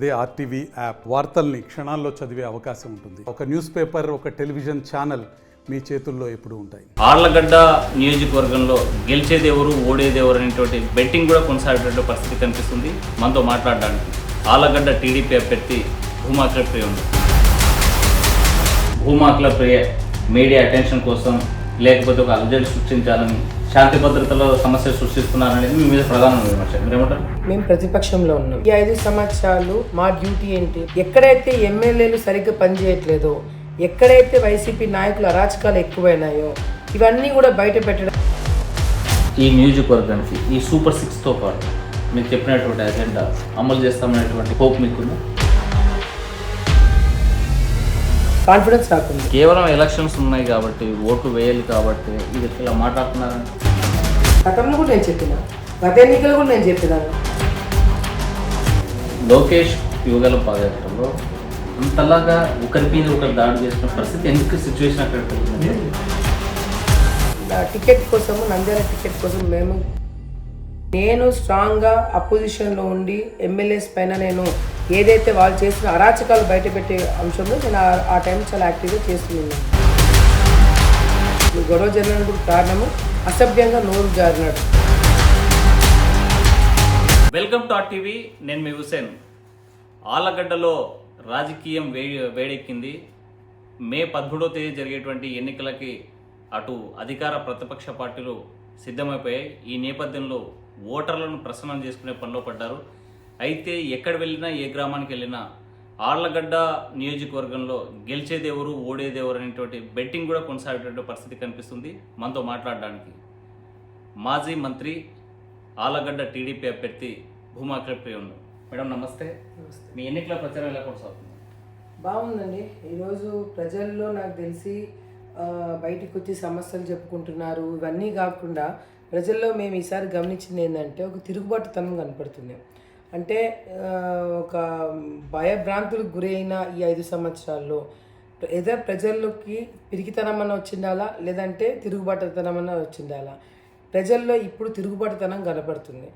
అదే RTV app వార్తల్ని క్షణాల్లో చదివే అవకాశం ఉంటుంది. ఒక న్యూస్ పేపర్, ఒక టెలివిజన్ ఛానల్ మీ చేతుల్లో ఎప్పుడూ ఉంటాయి. ఆళ్లగడ్డ నియోజకవర్గంలో గెలిచేది ఎవరు, ఓడేది ఎవరు అనేటువంటి బెట్టింగ్ కూడా కొనసాగేటువంటి పరిస్థితి కనిపిస్తుంది. మనతో మాట్లాడడానికి ఆళ్లగడ్డ టీడీపీ అభ్యర్థి భూమాకుల ప్రియ ఉంది. భూమాకుల ప్రియ మీడియా అటెన్షన్ కోసం లేకపోతే ఒక అలజడి సృష్టించాలని, శాంతి భద్రతలో సమస్య సృష్టిస్తున్నారనేది మీ మీద ప్రధాన విమర్శ. మీరేమంటారు? మేము ప్రతిపక్షంలో ఉన్నాం. ఈ 5 సంవత్సరాలు మా డ్యూటీ ఏంటి? ఎక్కడైతే ఎమ్మెల్యేలు సరిగ్గా పనిచేయట్లేదో, ఎక్కడైతే వైసీపీ నాయకులు అరాచకాలు ఎక్కువైనాయో ఇవన్నీ కూడా బయట పెట్టడం. ఈ నియోజకవర్గానికి ఈ సూపర్ 6తో పాటు మీకు చెప్పినటువంటి అజెండా అమలు చేస్తామనేటువంటి హోప్ మీకుందా? కాన్ఫిడెన్స్ రాకుండా కేవలం ఎలక్షన్స్ ఉన్నాయి కాబట్టి, ఓటు వేయాలి కాబట్టి ఇది ఇలా మాట్లాడుతున్నారని గతంలో కూడా నేను చెప్పిన, గత ఎన్నికలు కూడా నేను చెప్పినాను. లోకేష్ యువగల పాదయాత్రలో అంతలాగా ఒకరి మీద ఒకరు దాడి చేసిన పరిస్థితి ఎందుకు సిచ్యువేషన్ అక్కడ పెరిగింది? టికెట్ కోసము, నంద్యాల టికెట్ కోసం నేను స్ట్రాంగ్గా అపోజిషన్లో ఉండి ఎమ్మెల్యేస్ పైన నేను ఏదైతే వాళ్ళు చేసిన అరాచకాలు బయటపెట్టే అంశంలో నేను ఆ టైం చాలా యాక్టివ్గా చేస్తున్నాను. గొడవ జరిగినందుకు కారణము అసభ్యంగా నోరు జారినాడు. Welcome to RTV. నేను మీ హుసేన్. ఆళ్లగడ్డలో రాజకీయం వేడెక్కింది. మే 13వ తేదీ జరిగేటువంటి ఎన్నికలకి అటు అధికార ప్రతిపక్ష పార్టీలు సిద్ధమైపోయాయి. ఈ నేపథ్యంలో ఓటర్లను ప్రసన్నం చేసుకునే పనిలో పడ్డారు. అయితే ఎక్కడ వెళ్ళినా, ఏ గ్రామానికి వెళ్ళినా ఆళ్లగడ్డ నియోజకవర్గంలో గెలిచేది ఎవరు, ఓడేది ఎవరు అనేటువంటి బెట్టింగ్ కూడా కొనసాగేటువంటి పరిస్థితి కనిపిస్తుంది. మనతో మాట్లాడడానికి మాజీ మంత్రి, ఆళ్లగడ్డ టీడీపీ అభ్యర్థి భూమాకుల ప్రియ ఉన్నారు. మేడం నమస్తే. మీ ఎన్నికల ప్రచారం ఎలా కొనసాగుతుంది? బాగుందండి. ఈరోజు ప్రజల్లో నాకు తెలిసి బయటకు వచ్చి సమస్యలు చెప్పుకుంటున్నారు. ఇవన్నీ కాకుండా ప్రజల్లో మేము ఈసారి గమనించింది ఏంటంటే ఒక తిరుగుబాటుతనం కనపడుతుంది. అంటే ఒక భయభ్రాంతులకు గురైన ఈ 5 సంవత్సరాల్లో ఏదో ప్రజల్లోకి పిరికితనం అన్న వచ్చిండాలా, లేదంటే తిరుగుబాటుతనం అన్న వచ్చిండాలా. ప్రజల్లో ఇప్పుడు తిరుగుబాటుతనం కనపడుతుంది.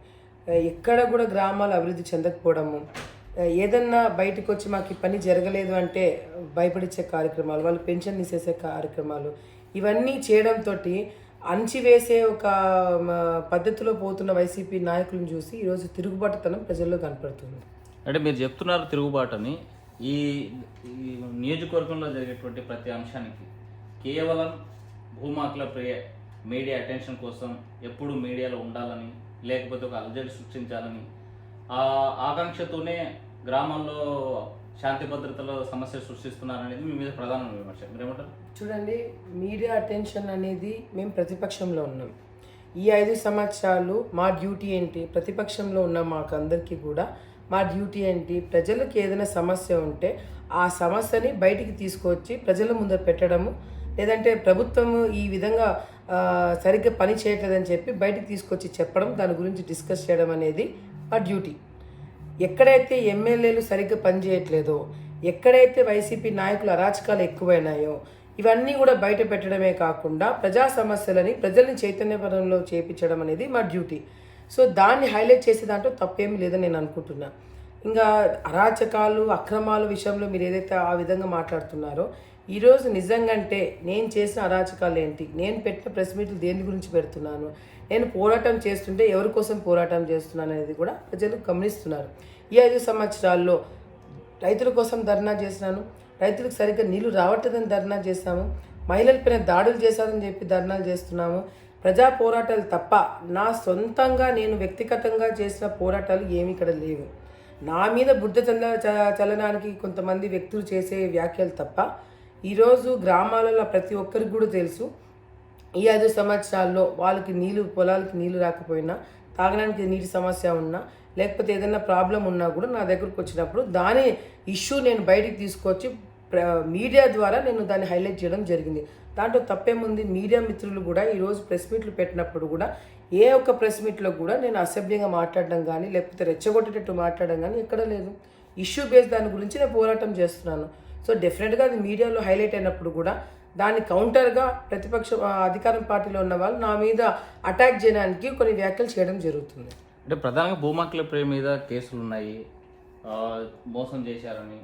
ఎక్కడ కూడా గ్రామాలు అభివృద్ధి చెందకపోవడము, ఏదన్నా బయటకు వచ్చి మాకు ఈ పని జరగలేదు అంటే భయపడిచ్చే కార్యక్రమాలు, వాళ్ళు పెన్షన్ తీసేసే కార్యక్రమాలు, ఇవన్నీ చేయడంతో అణచివేసే ఒక పద్ధతిలో పోతున్న వైసీపీ నాయకులను చూసి ఈరోజు తిరుగుబాటుతనం ప్రజల్లో కనపడుతుంది. అంటే మీరు చెప్తున్నారు తిరుగుబాటు అని. ఈ నియోజకవర్గంలో జరిగేటువంటి ప్రతి అంశానికి కేవలం భూమాకుల ప్రియ మీడియా అటెన్షన్ కోసం ఎప్పుడు మీడియాలో ఉండాలని, లేకపోతే ఒక అలజడి సృష్టించాలని ఆ ఆకాంక్షతోనే గ్రామాల్లో శాంతి భద్రతలో సమస్య సృష్టిస్తున్నారనేది మీ మీద ప్రధాన విమర్శ. మీరేమంటారు? చూడండి, మీడియా అటెన్షన్ అనేది మేము ప్రతిపక్షంలో ఉన్నాం. ఈ 5 సంవత్సరాలు మా డ్యూటీ ఏంటి? ప్రతిపక్షంలో ఉన్న మాకు అందరికీ కూడా మా డ్యూటీ ఏంటి? ప్రజలకు ఏదైనా సమస్య ఉంటే ఆ సమస్యని బయటికి తీసుకొచ్చి ప్రజల ముందర పెట్టడము, లేదంటే ప్రభుత్వము ఈ విధంగా సరిగ్గా పని చేయట్లేదని చెప్పి బయటికి తీసుకొచ్చి చెప్పడం, దాని గురించి డిస్కస్ చేయడం అనేది మా డ్యూటీ. ఎక్కడైతే ఎమ్మెల్యేలు సరిగ్గా పనిచేయట్లేదో, ఎక్కడైతే వైసీపీ నాయకులు అరాచకాలు ఎక్కువైనాయో ఇవన్నీ కూడా బయట పెట్టడమే కాకుండా ప్రజా సమస్యలని ప్రజల్ని చైతన్యపరంలో చేపించడం అనేది మా డ్యూటీ. సో దాన్ని హైలైట్ చేసే దాంట్లో తప్పేమీ లేదని నేను అనుకుంటున్నా. ఇంకా అరాచకాలు, అక్రమాల విషయంలో మీరు ఏదైతే ఆ విధంగా మాట్లాడుతున్నారో, ఈరోజు నిజంగంటే నేను చేసిన అరాచకాలు ఏంటి, నేను పెట్టిన ప్రెస్ మీట్లు దేని గురించి పెడుతున్నాను, నేను పోరాటం చేస్తుంటే ఎవరి కోసం పోరాటం చేస్తున్నాను అనేది కూడా ప్రజలు గమనిస్తున్నారు. ఈ 5 సంవత్సరాల్లో రైతుల కోసం ధర్నా చేసినాను, రైతులకు సరిగ్గా నీళ్లు రావట్లేదని ధర్నా చేస్తాము, మహిళలపైన దాడులు చేశారని చెప్పి ధర్నాలు చేస్తున్నాము. ప్రజా పోరాటాలు తప్ప నా సొంతంగా నేను వ్యక్తిగతంగా చేసిన పోరాటాలు ఏమీ ఇక్కడ లేవు. నా మీద బుద్ధ చలనానికి కొంతమంది వ్యక్తులు చేసే వ్యాఖ్యలు తప్ప ఈరోజు గ్రామాలలో ప్రతి ఒక్కరికి కూడా తెలుసు, ఈ 5 సంవత్సరాల్లో వాళ్ళకి పొలాలకి నీళ్లు రాకపోయినా, తాగడానికి నీటి సమస్య ఉన్నా, లేకపోతే ఏదైనా ప్రాబ్లం ఉన్నా కూడా నా దగ్గరకు వచ్చినప్పుడు దాని ఇష్యూ నేను బయటికి తీసుకొచ్చి మీడియా ద్వారా నేను దాన్ని హైలైట్ చేయడం జరిగింది. దాంట్లో తప్పేముంది? మీడియా మిత్రులు కూడా ఈరోజు ప్రెస్ మీట్లు పెట్టినప్పుడు కూడా ఏ ఒక్క ప్రెస్ మీట్లో కూడా నేను అసభ్యంగా మాట్లాడడం కానీ, లేకపోతే రెచ్చగొట్టేటట్టు మాట్లాడడం కానీ ఎక్కడ లేదు. ఇష్యూ బేస్ దాని గురించి నేను పోరాటం చేస్తున్నాను. సో డెఫినెట్గా అది మీడియాలో హైలైట్ అయినప్పుడు కూడా దాని కౌంటర్గా ప్రతిపక్ష అధికారం పార్టీలో ఉన్న వాళ్ళు నా మీద అటాక్ చేయడానికి కొన్ని వ్యాఖ్యలు చేయడం జరుగుతుంది. అంటే ప్రధానంగా భూమాకుల ప్రియ మీద కేసులు ఉన్నాయి. మోసం చేశారని,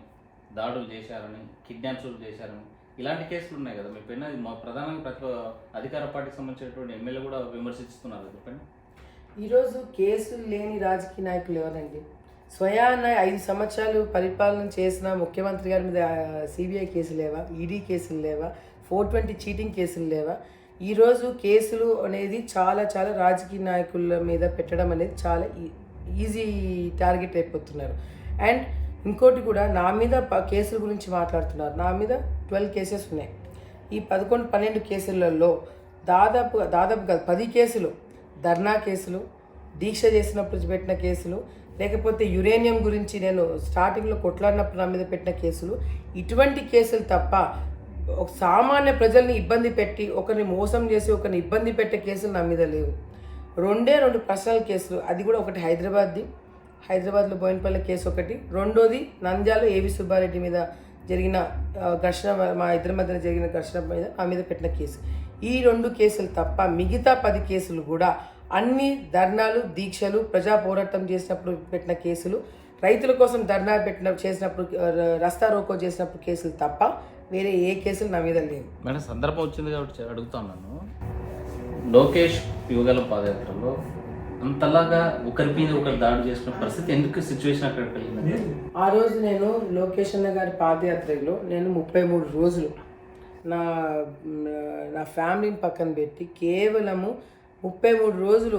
దాడులు చేశారని, కిడ్నాప్స్ చేశారని ఇలాంటి కేసులు ఉన్నాయి కదా మీ పైన. మా ప్రధానంగా అధికార పార్టీకి సంబంధించినటువంటి ఎమ్మెల్యే కూడా విమర్శిస్తున్నారు చెప్పండి. ఈరోజు కేసులు లేని రాజకీయ నాయకులు ఎవరండి? స్వయాన 5 సంవత్సరాలు పరిపాలన చేసిన ముఖ్యమంత్రి గారి మీద సిబిఐ కేసులు లేవా? ఈడీ కేసులు లేవా? 420 చీటింగ్ కేసులు లేవా? ఈరోజు కేసులు అనేది చాలా చాలా రాజకీయ నాయకుల మీద పెట్టడం అనేది చాలా ఈజీ టార్గెట్ అయిపోతున్నారు. అండ్ ఇంకోటి కూడా నా మీద కేసుల గురించి మాట్లాడుతున్నారు. నా మీద 12 కేసెస్ ఉన్నాయి. ఈ 11-12 కేసులలో దాదాపు కాదు 10 కేసులు ధర్నా కేసులు, దీక్ష చేసినప్పుడు పెట్టిన కేసులు, లేకపోతే యురేనియం గురించి నేను స్టార్టింగ్లో కొట్లాడినప్పుడు నా మీద పెట్టిన కేసులు, ఇటువంటి కేసులు తప్ప ఒక సామాన్య ప్రజల్ని ఇబ్బంది పెట్టి ఒకరిని మోసం చేసి ఒకరిని ఇబ్బంది పెట్టే కేసులు నా మీద లేవు. 2 పర్సనల్ కేసులు, అది కూడా ఒకటి హైదరాబాద్లో బోయినపల్లి కేసు ఒకటి, రెండోది నంద్యాల ఏవి సుబ్బారెడ్డి మీద జరిగిన ఘర్షణ, మా ఇద్దరి మధ్య జరిగిన ఘర్షణ మీద నా మీద పెట్టిన కేసు. ఈ 2 కేసులు తప్ప మిగతా 10 కేసులు కూడా అన్ని ధర్నాలు, దీక్షలు, ప్రజా పోరాటం చేసినప్పుడు పెట్టిన కేసులు, రైతుల కోసం ధర్నా చేసినప్పుడు, రస్తా రోకో చేసినప్పుడు కేసులు తప్ప వేరే ఏ కేసులు నా మీద లేవు. మేడం సందర్భం వచ్చింది కాబట్టి అడుగుతా ఉన్నాను. లోకేష్ యువగల పాదయాత్రలో అంతలాగా ఒకరి మీద ఒకరు దాడి చేసుకున్న పరిస్థితి ఎందుకు సిచ్యువేషన్ అక్కడ కలిగిందంటే, ఆ రోజు నేను లోకేష్ అన్న గారి పాదయాత్రలో నేను 33 రోజులు నా ఫ్యామిలీని పక్కన పెట్టి కేవలము 33 రోజులు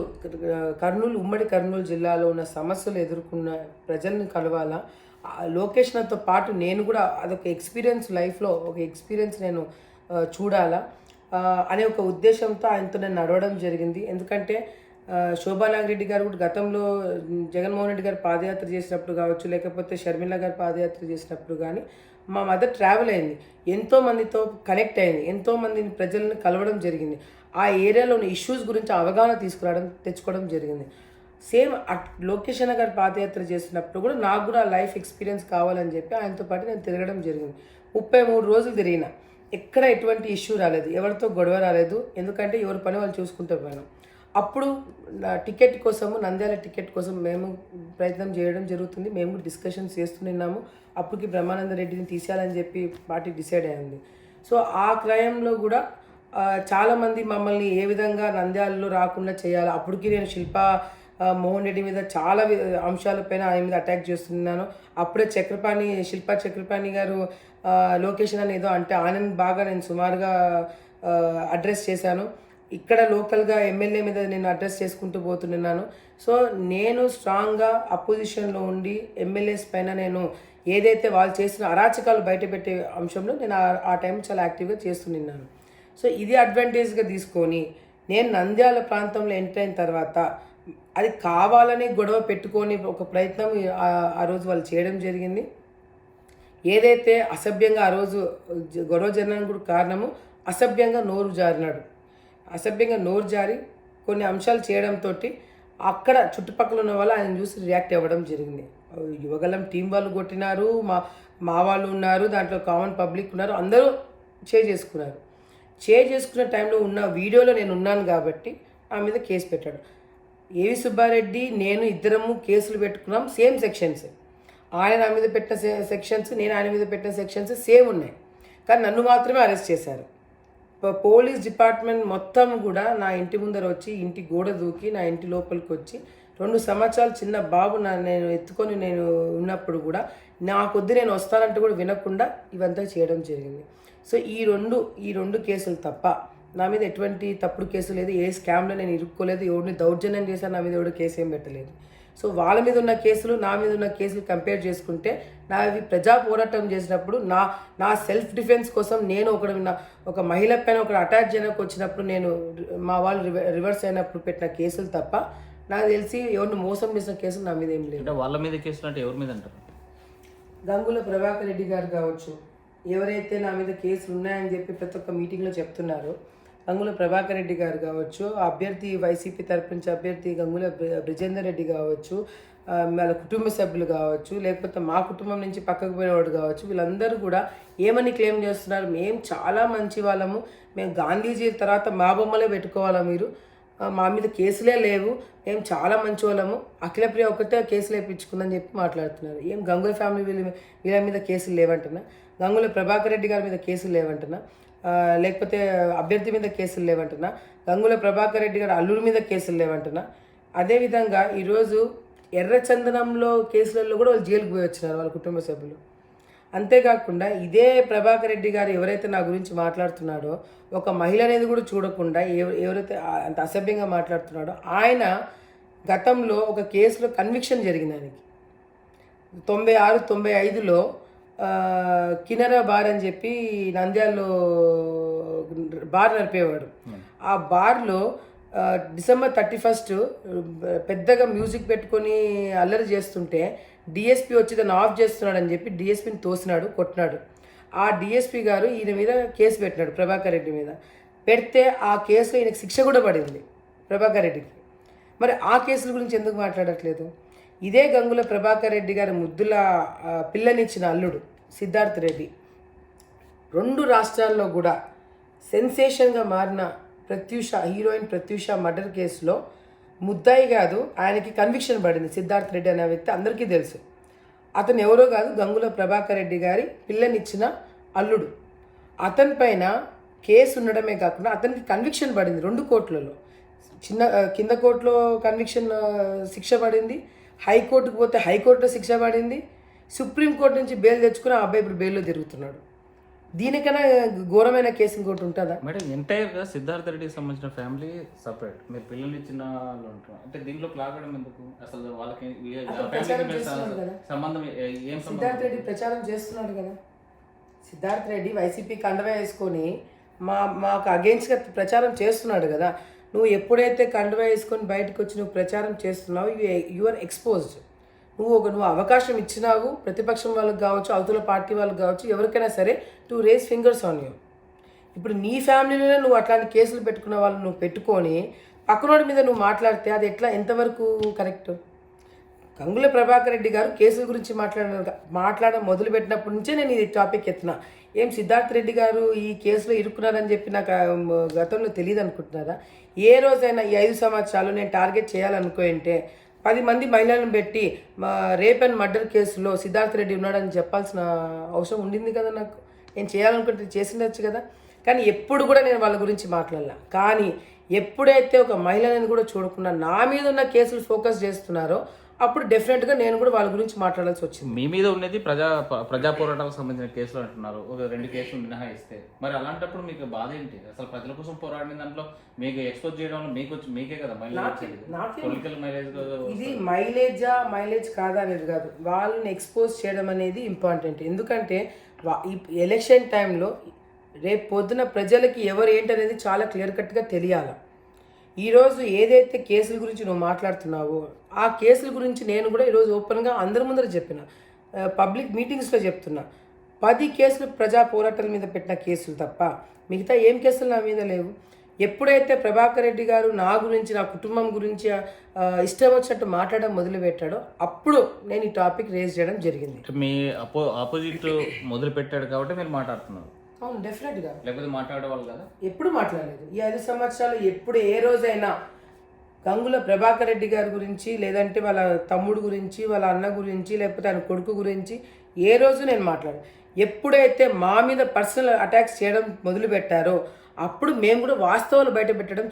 ఉమ్మడి కర్నూలు జిల్లాలో ఉన్న సమస్యలు ఎదుర్కొన్న ప్రజల్ని కలవాలా, లొకేషన్తో పాటు నేను కూడా అదొక ఎక్స్పీరియన్స్, లైఫ్లో ఒక ఎక్స్పీరియన్స్ నేను చూడాలా అనే ఒక ఉద్దేశంతో ఆయనతో నేను నడవడం జరిగింది. ఎందుకంటే శోభానాగిరెడ్డి గారు కూడా గతంలో జగన్మోహన్ రెడ్డి గారు పాదయాత్ర చేసినప్పుడు కావచ్చు, లేకపోతే షర్మిల గారు పాదయాత్ర చేసినప్పుడు కానీ మా మదర్ ట్రావెల్ అయింది, ఎంతోమందితో కనెక్ట్ అయింది, ఎంతోమందిని ప్రజలను కలవడం జరిగింది, ఆ ఏరియాలోని ఇష్యూస్ గురించి అవగాహన తెచ్చుకోవడం జరిగింది. సేమ్ లోకేష్ అన్న గారు పాదయాత్ర చేసినప్పుడు కూడా నాకు కూడా లైఫ్ ఎక్స్పీరియన్స్ కావాలని చెప్పి ఆయనతో పాటు నేను తిరగడం జరిగింది. 33 రోజులు తిరిగిన, ఎక్కడ ఎటువంటి ఇష్యూ రాలేదు, ఎవరితో గొడవ రాలేదు. ఎందుకంటే ఎవరి పని వాళ్ళు చూసుకుంటూ పోయినాం. అప్పుడు టికెట్ కోసము, నంద్యాల టికెట్ కోసం మేము ప్రయత్నం చేయడం జరుగుతుంది. మేము కూడా డిస్కషన్స్ చేస్తున్నాము. అప్పటికి బ్రహ్మానంద రెడ్డిని తీసేయాలని చెప్పి పార్టీ డిసైడ్ అయింది. సో ఆ క్రయంలో కూడా చాలామంది మమ్మల్ని ఏ విధంగా నంద్యాలలో రాకుండా చేయాలి, అప్పటికి నేను మోహన్ రెడ్డి మీద చాలా అంశాలపైన ఆయన మీద అటాక్ చేస్తున్నాను. అప్పుడే శిల్పా చక్రపాణి గారు లొకేషన్ అని ఏదో అంటే ఆయనను బాగా నేను సుమారుగా అడ్రస్ చేశాను. ఇక్కడ లోకల్గా ఎమ్మెల్యే మీద నేను అడ్రస్ చేసుకుంటూ పోతున్నాను. సో నేను స్ట్రాంగ్గా అపోజిషన్లో ఉండి ఎమ్మెల్యేస్ పైన నేను ఏదైతే వాళ్ళు చేసిన అరాచకాలు బయటపెట్టే అంశంలో నేను ఆ టైం చాలా యాక్టివ్గా చేస్తున్నాను. సో ఇది అడ్వాంటేజ్గా తీసుకొని నేను నంద్యాల ప్రాంతంలో ఎంటర్ అయిన తర్వాత అది కావాలని గొడవ పెట్టుకొని ఒక ప్రయత్నం ఆ రోజు వాళ్ళు చేయడం జరిగింది. ఏదైతే అసభ్యంగా ఆ రోజు గొడవ జరగడానికి కూడా కారణము అసభ్యంగా నోరు జారి కొన్ని అంశాలు చేయడంతో అక్కడ చుట్టుపక్కల ఉన్న వాళ్ళు ఆయన చూసి రియాక్ట్ అవ్వడం జరిగింది. యువగలం టీం వాళ్ళు కొట్టినారు, మా వాళ్ళు ఉన్నారు, దాంట్లో కామన్ పబ్లిక్ ఉన్నారు, అందరూ చేసుకున్న టైంలో ఉన్న వీడియోలో నేను ఉన్నాను కాబట్టి నా మీద కేసు పెట్టాడు. ఏవి సుబ్బారెడ్డి నేను ఇద్దరము కేసులు పెట్టుకున్నాం, సేమ్ సెక్షన్స్. ఆయన నా మీద పెట్టిన సెక్షన్స్, నేను ఆయన మీద పెట్టిన సెక్షన్స్ సేమ్ ఉన్నాయి, కానీ నన్ను మాత్రమే అరెస్ట్ చేశారు. పోలీస్ డిపార్ట్మెంట్ మొత్తం కూడా నా ఇంటి ముందర వచ్చి ఇంటి గోడ దూకి నా ఇంటి లోపలికి వచ్చి 2 సంవత్సరాలు చిన్న బాబు నేను ఎత్తుకొని నేను ఉన్నప్పుడు కూడా నాకొద్దు నేను వస్తానంటే కూడా వినకుండా ఇవంతా చేయడం జరిగింది. సో ఈ రెండు కేసులు తప్ప నా మీద ఎటువంటి తప్పుడు కేసు లేదు, ఏ స్కామ్లో నేను ఇరుక్కోలేదు, ఎవరిని దౌర్జన్యం చేశాను నా మీద ఎవరు కేసు ఏం పెట్టలేదు. సో వాళ్ళ మీద ఉన్న కేసులు నా మీద ఉన్న కేసులు కంపేర్ చేసుకుంటే నావి ప్రజా పోరాటం చేసినప్పుడు నా సెల్ఫ్ డిఫెన్స్ కోసం నేను ఒక మహిళ పైన ఒక అటాక్ చేయడానికి వచ్చినప్పుడు నేను మా వాళ్ళు రివర్స్ అయినప్పుడు పెట్టిన కేసులు తప్ప నాకు తెలిసి ఎవరిని మోసం చేసిన కేసులు నా మీద ఏం లేదు. వాళ్ళ మీద కేసులు అంటే ఎవరి మీద అంటారు? గంగుల ప్రభాకర్ రెడ్డి గారు కావచ్చు, ఎవరైతే నా మీద కేసులు ఉన్నాయని చెప్పి ప్రతి ఒక్క మీటింగ్లో చెప్తున్నారో గంగుల ప్రభాకర్ రెడ్డి గారు కావచ్చు, అభ్యర్థి వైసీపీ తరపు నుంచి అభ్యర్థి గంగుల బ్రిజేందర్ రెడ్డి కావచ్చు, వాళ్ళ కుటుంబ సభ్యులు కావచ్చు, లేకపోతే మా కుటుంబం నుంచి పక్కకు పోయినవాడు కావచ్చు, వీళ్ళందరూ కూడా ఏమని క్లెయిమ్ చేస్తున్నారు, మేము చాలా మంచి వాళ్ళము, మేము గాంధీజీ తర్వాత మా బొమ్మలే పెట్టుకోవాలా, మీరు మా మీద కేసులే లేవు, మేము చాలా మంచి వాళ్ళము, అఖిలప్రియ ఒకటే కేసులు వేయించుకుందని చెప్పి మాట్లాడుతున్నారు. ఏం గంగుల ఫ్యామిలీ వీళ్ళ మీద కేసులు లేవంటున్నా, గంగుల ప్రభాకర్ రెడ్డి గారి మీద కేసులు లేవంటున్నా, లేకపోతే అభ్యర్థి మీద కేసులు లేవంటున్నా, గంగుల ప్రభాకర్ రెడ్డి గారి అల్లుడి మీద కేసులు లేవంటున్నా. అదేవిధంగా ఈరోజు ఎర్రచందనంలో కేసులలో కూడా వాళ్ళు జైలుకు పోయి వచ్చినారు వాళ్ళ కుటుంబ సభ్యులు. అంతేకాకుండా ఇదే ప్రభాకర్ రెడ్డి గారు ఎవరైతే నా గురించి మాట్లాడుతున్నాడో, ఒక మహిళ అనేది కూడా చూడకుండా ఎవరైతే అంత అసభ్యంగా మాట్లాడుతున్నాడో, ఆయన గతంలో ఒక కేసులో కన్విక్షన్ జరిగింది ఆయనకి 96-95లో కినరా బార్ అని చెప్పి నంద్యాలలో బార్ నడిపేవాడు. ఆ బార్లో December 31 పెద్దగా మ్యూజిక్ పెట్టుకొని అల్లరి చేస్తుంటే డిఎస్పీ వచ్చి దాన్ని ఆఫ్ చేస్తున్నాడు అని చెప్పి డిఎస్పీని తోసినాడు, కొట్టినాడు. ఆ డిఎస్పీ గారు ఈయన మీద కేసు పెట్టినాడు, ప్రభాకర్ రెడ్డి మీద. పెడితే ఆ కేసులో ఈయనకి శిక్ష కూడా పడింది ప్రభాకర్ రెడ్డికి. మరి ఆ కేసుల గురించి ఎందుకు మాట్లాడట్లేదు? ఇదే గంగుల ప్రభాకర్ రెడ్డి గారి ముద్దుల పిల్లనిచ్చిన అల్లుడు సిద్ధార్థ్ రెడ్డి 2 రాష్ట్రాల్లో కూడా సెన్సేషన్గా మారిన హీరోయిన్ ప్రత్యూష మర్డర్ కేసులో ముద్దాయి కాదు, ఆయనకి కన్విక్షన్ పడింది. సిద్ధార్థ్ రెడ్డి అనే వ్యక్తి అందరికీ తెలుసు. అతను ఎవరో కాదు, గంగుల ప్రభాకర్ రెడ్డి గారి పిల్లనిచ్చిన అల్లుడు. అతని పైన కేసు ఉండడమే కాకుండా అతనికి కన్విక్షన్ పడింది 2 కోర్టులలో. కింద కోర్టులో కన్విక్షన్ శిక్ష పడింది, హైకోర్టుకు పోతే హైకోర్టులో శిక్ష పడింది, సుప్రీంకోర్టు నుంచి బెయిల్ తెచ్చుకుని ఆ అబ్బాయి ఇప్పుడు బెయిల్లో తిరుగుతున్నాడు. దీనికన్నా ఘోరమైన కేసు ఇంకోటి ఉంటుందా మేడం? ఎంటైర్గా సిద్ధార్థ రెడ్డికి సంబంధించిన ఫ్యామిలీ సపరేట్, మీరు పిల్లలు ఇచ్చిన అంటే దీంట్లో లాగడం ఎందుకు? అసలు వాళ్ళకి సంబంధం ఏం? సిద్ధార్థ రెడ్డి ప్రచారం చేస్తున్నాడు కదా. సిద్ధార్థ రెడ్డి వైసీపీ కండవా వేసుకొని మాకు అగెయిన్స్ట్గా ప్రచారం చేస్తున్నాడు కదా. నువ్వు ఎప్పుడైతే కండవా వేసుకొని బయటకు వచ్చి నువ్వు ప్రచారం చేస్తున్నావు, యు ఆర్ ఎక్స్పోజ్డ్. నువ్వు అవకాశం ఇచ్చినావు ప్రతిపక్షం వాళ్ళకి కావచ్చు, అవతల పార్టీ వాళ్ళకి కావచ్చు, ఎవరికైనా సరే to raise fingers on you. ఇప్పుడు నీ ఫ్యామిలీలోనే నువ్వు అట్లాంటి కేసులు పెట్టుకున్న వాళ్ళని నువ్వు పెట్టుకొని పక్కనోడి మీద నువ్వు మాట్లాడితే అది ఎంతవరకు కరెక్ట్? గంగుల ప్రభాకర్ రెడ్డి గారు కేసుల గురించి మాట్లాడడం మొదలుపెట్టినప్పటి నుంచే నేను ఈ టాపిక్ ఎత్తిన. ఏం సిద్ధార్థ్ రెడ్డి గారు ఈ కేసులో ఇరుక్కున్నారని చెప్పి నాకు గతంలో తెలియదు అనుకుంటున్నారా? ఏ రోజైనా ఈ 5 సంవత్సరాలు నేను టార్గెట్ చేయాలనుకుంటే 10 మంది మహిళలను పెట్టి రేప్ అండ్ మర్డర్ కేసులో సిద్ధార్థ్ రెడ్డి ఉన్నాడని చెప్పాల్సిన అవసరం ఉండింది కదా నాకు. నేను చేయాలనుకుంటే చేసిండొచ్చు కదా. కానీ ఎప్పుడు కూడా నేను వాళ్ళ గురించి మాట్లాడలా. కానీ ఎప్పుడైతే ఒక మహిళలను కూడా చూడకుండా నా మీద ఉన్న కేసులు ఫోకస్ చేస్తున్నారో అప్పుడు డెఫినెట్గా నేను కూడా వాళ్ళ గురించి మాట్లాడాల్సి వచ్చింది. మీ మీద ఉన్నది ప్రజా పోరాటాలకు సంబంధించిన కేసులు అంటున్నారు, ఒక 2 కేసులు మినహాయిస్తే. మరి అలాంటప్పుడు మీకు బాధ ఏంటి? అసలు ప్రజల కోసం పోరాడిన దాంట్లో మీకు ఎక్స్పోజ్ చేయడం మీకే కదా పొలిటికల్ మైలేజ్. ఇది మైలేజ్ కాదా అనేది కాదు, వాళ్ళని ఎక్స్పోజ్ చేయడం అనేది ఇంపార్టెంట్. ఎందుకంటే ఈ ఎలక్షన్ టైంలో రేపు పొద్దున ప్రజలకి ఎవరు ఏంటనేది చాలా క్లియర్ కట్గా తెలియాలి. ఈరోజు ఏదైతే కేసుల గురించి నువ్వు మాట్లాడుతున్నావో ఆ కేసుల గురించి నేను కూడా ఈరోజు ఓపెన్గా అందరి ముందర చెప్పిన, పబ్లిక్ మీటింగ్స్లో చెప్తున్నా. 10 కేసులు ప్రజా పోరాటాల మీద పెట్టిన కేసులు తప్ప మిగతా ఏం కేసులు నా మీద లేవు. ఎప్పుడైతే ప్రభాకర్ రెడ్డి గారు నా గురించి, నా కుటుంబం గురించి ఇష్టం వచ్చినట్టు మాట్లాడడం మొదలుపెట్టాడో అప్పుడు నేను ఈ టాపిక్ రేజ్ చేయడం జరిగింది. మీ ఆపోజిట్ మొదలు పెట్టాడు కాబట్టి మీరు మాట్లాడుతున్నారు. అవును, డెఫినెట్గా. లేకపోతే మాట్లాడేవాళ్ళు కదా. ఎప్పుడు మాట్లాడలేదు. ఈ 5 సంవత్సరాలు ఎప్పుడు ఏ రోజైనా గంగుల ప్రభాకర్ రెడ్డి గారి గురించి, లేదంటే వాళ్ళ తమ్ముడు గురించి, వాళ్ళ అన్న గురించి, లేకపోతే ఆయన కొడుకు గురించి ఏ రోజు నేను మాట్లాడాను. ఎప్పుడైతే మా మీద పర్సనల్ అటాక్స్ చేయడం మొదలు పెట్టారో అప్పుడు మేము కూడా వాస్తవాలు బయట పెట్టడం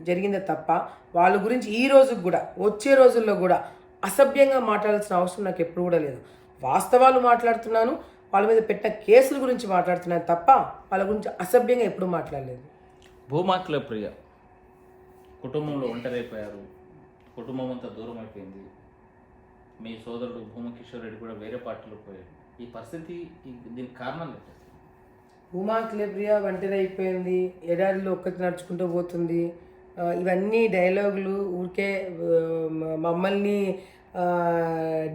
జరిగిందే తప్ప వాళ్ళ గురించి ఈ రోజుకి కూడా, వచ్చే రోజుల్లో కూడా అసభ్యంగా మాట్లాడాల్సిన అవసరం నాకు ఎప్పుడు కూడా లేదు. వాస్తవాలు మాట్లాడుతున్నాను, వాళ్ళ మీద పెట్టిన కేసుల గురించి మాట్లాడుతున్నాను తప్ప వాళ్ళ గురించి అసభ్యంగా ఎప్పుడు మాట్లాడలేదు. భూమాకుల ప్రియ కుటుంబంలో ఒంటరైపోయారు, కుటుంబం అంతా దూరం అయిపోయింది, మీ సోదరుడు భూమకిషోర్ రెడ్డి కూడా వేరే పార్టీలో పోయాడు. ఈ పరిస్థితి, దీనికి కారణాలు ఏంటి? భూమాకుల ప్రియ ఒంటరి అయిపోయింది, ఎడారిలో ఒక్కటి నడుచుకుంటూ పోతుంది, ఇవన్నీ డైలాగులు ఊరికే మమ్మల్ని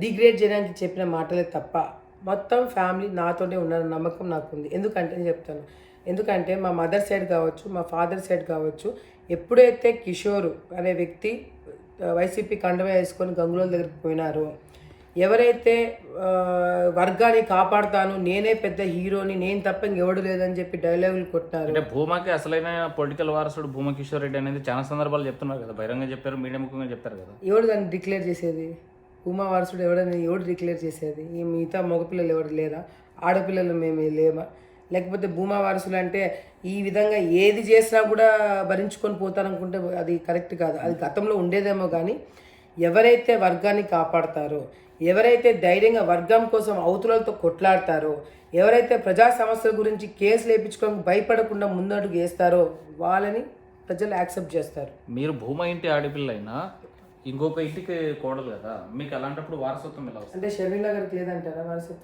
డిగ్రేడ్ చేయడానికి చెప్పిన మాటలే తప్ప మొత్తం ఫ్యామిలీ నాతోనే ఉన్నారన్న నమ్మకం నాకుంది. ఎందుకంటే నేను చెప్తాను, ఎందుకంటే మా మదర్ సైడ్ కావచ్చు, మా ఫాదర్ సైడ్ కావచ్చు, ఎప్పుడైతే కిషోర్ అనే వ్యక్తి వైసీపీ కండవా వేసుకొని గంగులోల దగ్గరికి పోయినారో, ఎవరైతే వర్గాన్ని కాపాడుతాను, నేనే పెద్ద హీరోని, నేను తప్ప ఇంకెవడు లేదని చెప్పి డైలాగులు కొట్టారు. అంటే భూమాకి అసలైన పొలిటికల్ వారసుడు భూమకిషోర్ రెడ్డి అనేది చాలా సందర్భాలు చెప్తున్నారు కదా, బహిరంగ చెప్పారు, మీడియా ముఖంగా చెప్పారు కదా. ఎవడు దాన్ని డిక్లేర్ చేసేది? భూమా వారసుడు ఎవడు డిక్లేర్ చేసేది? ఈ మిగతా మగపిల్లలు ఎవరు లేరా? ఆడపిల్లలు మేము లేమా? లేకపోతే భూమా వారసులు అంటే ఈ విధంగా ఏది చేసినా కూడా భరించుకొని పోతారనుకుంటే అది కరెక్ట్ కాదు. అది గతంలో ఉండేదేమో కానీ ఎవరైతే వర్గాన్ని కాపాడతారో, ఎవరైతే ధైర్యంగా వర్గం కోసం అవతులతో కొట్లాడతారో, ఎవరైతే ప్రజా సమస్యల గురించి కేసులు వేయించుకోవడానికి భయపడకుండా ముందడుగు వేస్తారో వాళ్ళని ప్రజలు యాక్సెప్ట్ చేస్తారు. మీరు భూమా ఇంటి ఆడపిల్ల అయినా ఇంకొక ఇంటికి కోడలు కదా, మీకు అలాంటప్పుడు వారసత్వం ఎలా వస్తుంది? అంటే షర్మిలా గారికి లేదంటారా వారసత్వం?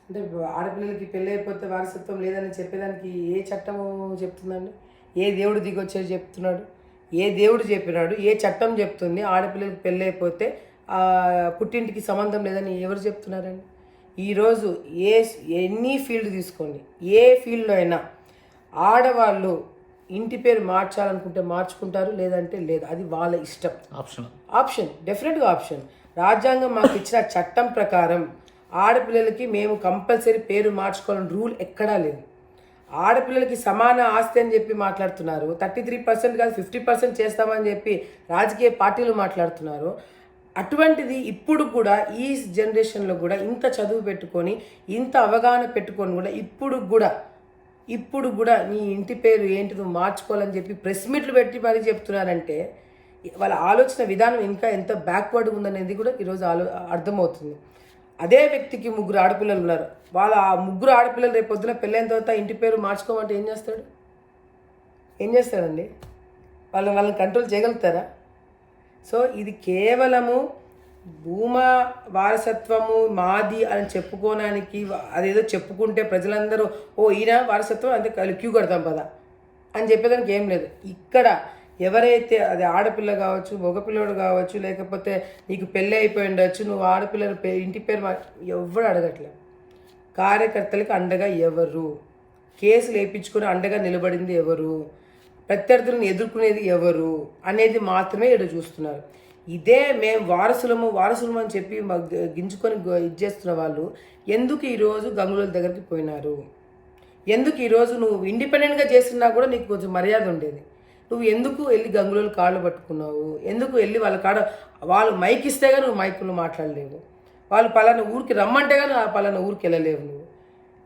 అంటే ఆడపిల్లలకి పెళ్ళి అయిపోతే వారసత్వం లేదని చెప్పేదానికి ఏ చట్టము చెప్తుందండి? ఏ దేవుడు దిగొచ్చేది చెప్తున్నాడు? ఏ దేవుడు చెప్పినాడు? ఏ చట్టం చెప్తుంది ఆడపిల్లలకి పెళ్ళి అయిపోతే పుట్టింటికి సంబంధం లేదని ఎవరు చెప్తున్నారండి? ఈరోజు ఎనీ ఫీల్డ్ తీసుకోండి, ఏ ఫీల్డ్లో అయినా ఆడవాళ్ళు ఇంటి పేరు మార్చాలనుకుంటే మార్చుకుంటారు, లేదంటే లేదు. అది వాళ్ళ ఇష్టం. ఆప్షన్ డెఫినెట్గా ఆప్షన్. రాజ్యాంగం మాకు ఇచ్చిన చట్టం ప్రకారం ఆడపిల్లలకి మేము కంపల్సరీ పేరు మార్చుకోవాలని రూల్ ఎక్కడా లేదు. ఆడపిల్లలకి సమాన ఆస్తి అని చెప్పి మాట్లాడుతున్నారు. 33% కాదు 50% చేస్తామని చెప్పి రాజకీయ పార్టీలు మాట్లాడుతున్నారు. అటువంటిది ఇప్పుడు కూడా ఈ జనరేషన్లో కూడా ఇంత చదువు పెట్టుకొని, ఇంత అవగాహన పెట్టుకొని కూడా ఇప్పుడు కూడా నీ ఇంటి పేరు ఏంటి నువ్వు మార్చుకోవాలని చెప్పి ప్రెస్ మీట్లు పెట్టి మరీ చెప్తున్నారంటే వాళ్ళ ఆలోచన విధానం ఇంకా ఎంత బ్యాక్వర్డ్ ఉందనేది కూడా ఈరోజు అర్థమవుతుంది. అదే వ్యక్తికి 3 ఆడపిల్లలు ఉన్నారు. వాళ్ళ ఆ 3 ఆడపిల్లలు రేపు పొద్దున పెళ్ళైన తర్వాత ఇంటి పేరు మార్చుకోమంటే ఏం చేస్తాడండి? వాళ్ళని కంట్రోల్ చేయగలుగుతారా? సో ఇది కేవలము భూమా వారసత్వము మాది అని చెప్పుకోవడానికి, అదేదో చెప్పుకుంటే ప్రజలందరూ ఈయన వారసత్వం అంతే క్యూ కడతాం పదా అని చెప్పేదానికి ఏం లేదు. ఇక్కడ ఎవరైతే అది ఆడపిల్ల కావచ్చు, మగపిల్లడు కావచ్చు, లేకపోతే నీకు పెళ్ళి అయిపోయి ఉండొచ్చు, నువ్వు ఆడపిల్లలు ఇంటి పేరు ఎవరు అడగట్లేదు. కార్యకర్తలకు అండగా ఎవరు, కేసులు వేయించుకొని అండగా నిలబడింది ఎవరు, ప్రత్యర్థులను ఎదుర్కొనేది ఎవరు అనేది మాత్రమే ఇక్కడ చూస్తున్నారు. ఇదే మేము వారసులము అని చెప్పి గింజుకొని ఇది చేస్తున్న వాళ్ళు ఎందుకు ఈరోజు గంగుల దగ్గరికి పోయినారు? ఎందుకు ఈరోజు నువ్వు ఇండిపెండెంట్గా చేస్తున్నా కూడా నీకు కొంచెం మర్యాద ఉండేది. నువ్వు ఎందుకు వెళ్ళి గంగుల కాళ్ళు పట్టుకున్నావు? ఎందుకు వెళ్ళి వాళ్ళ కాడ వాళ్ళు మైక్ ఇస్తేగా నువ్వు మైకులు మాట్లాడలేవు, వాళ్ళు పలానా ఊరికి రమ్మంటేగా నువ్వు పలానా ఊరికి వెళ్ళలేవు. నువ్వు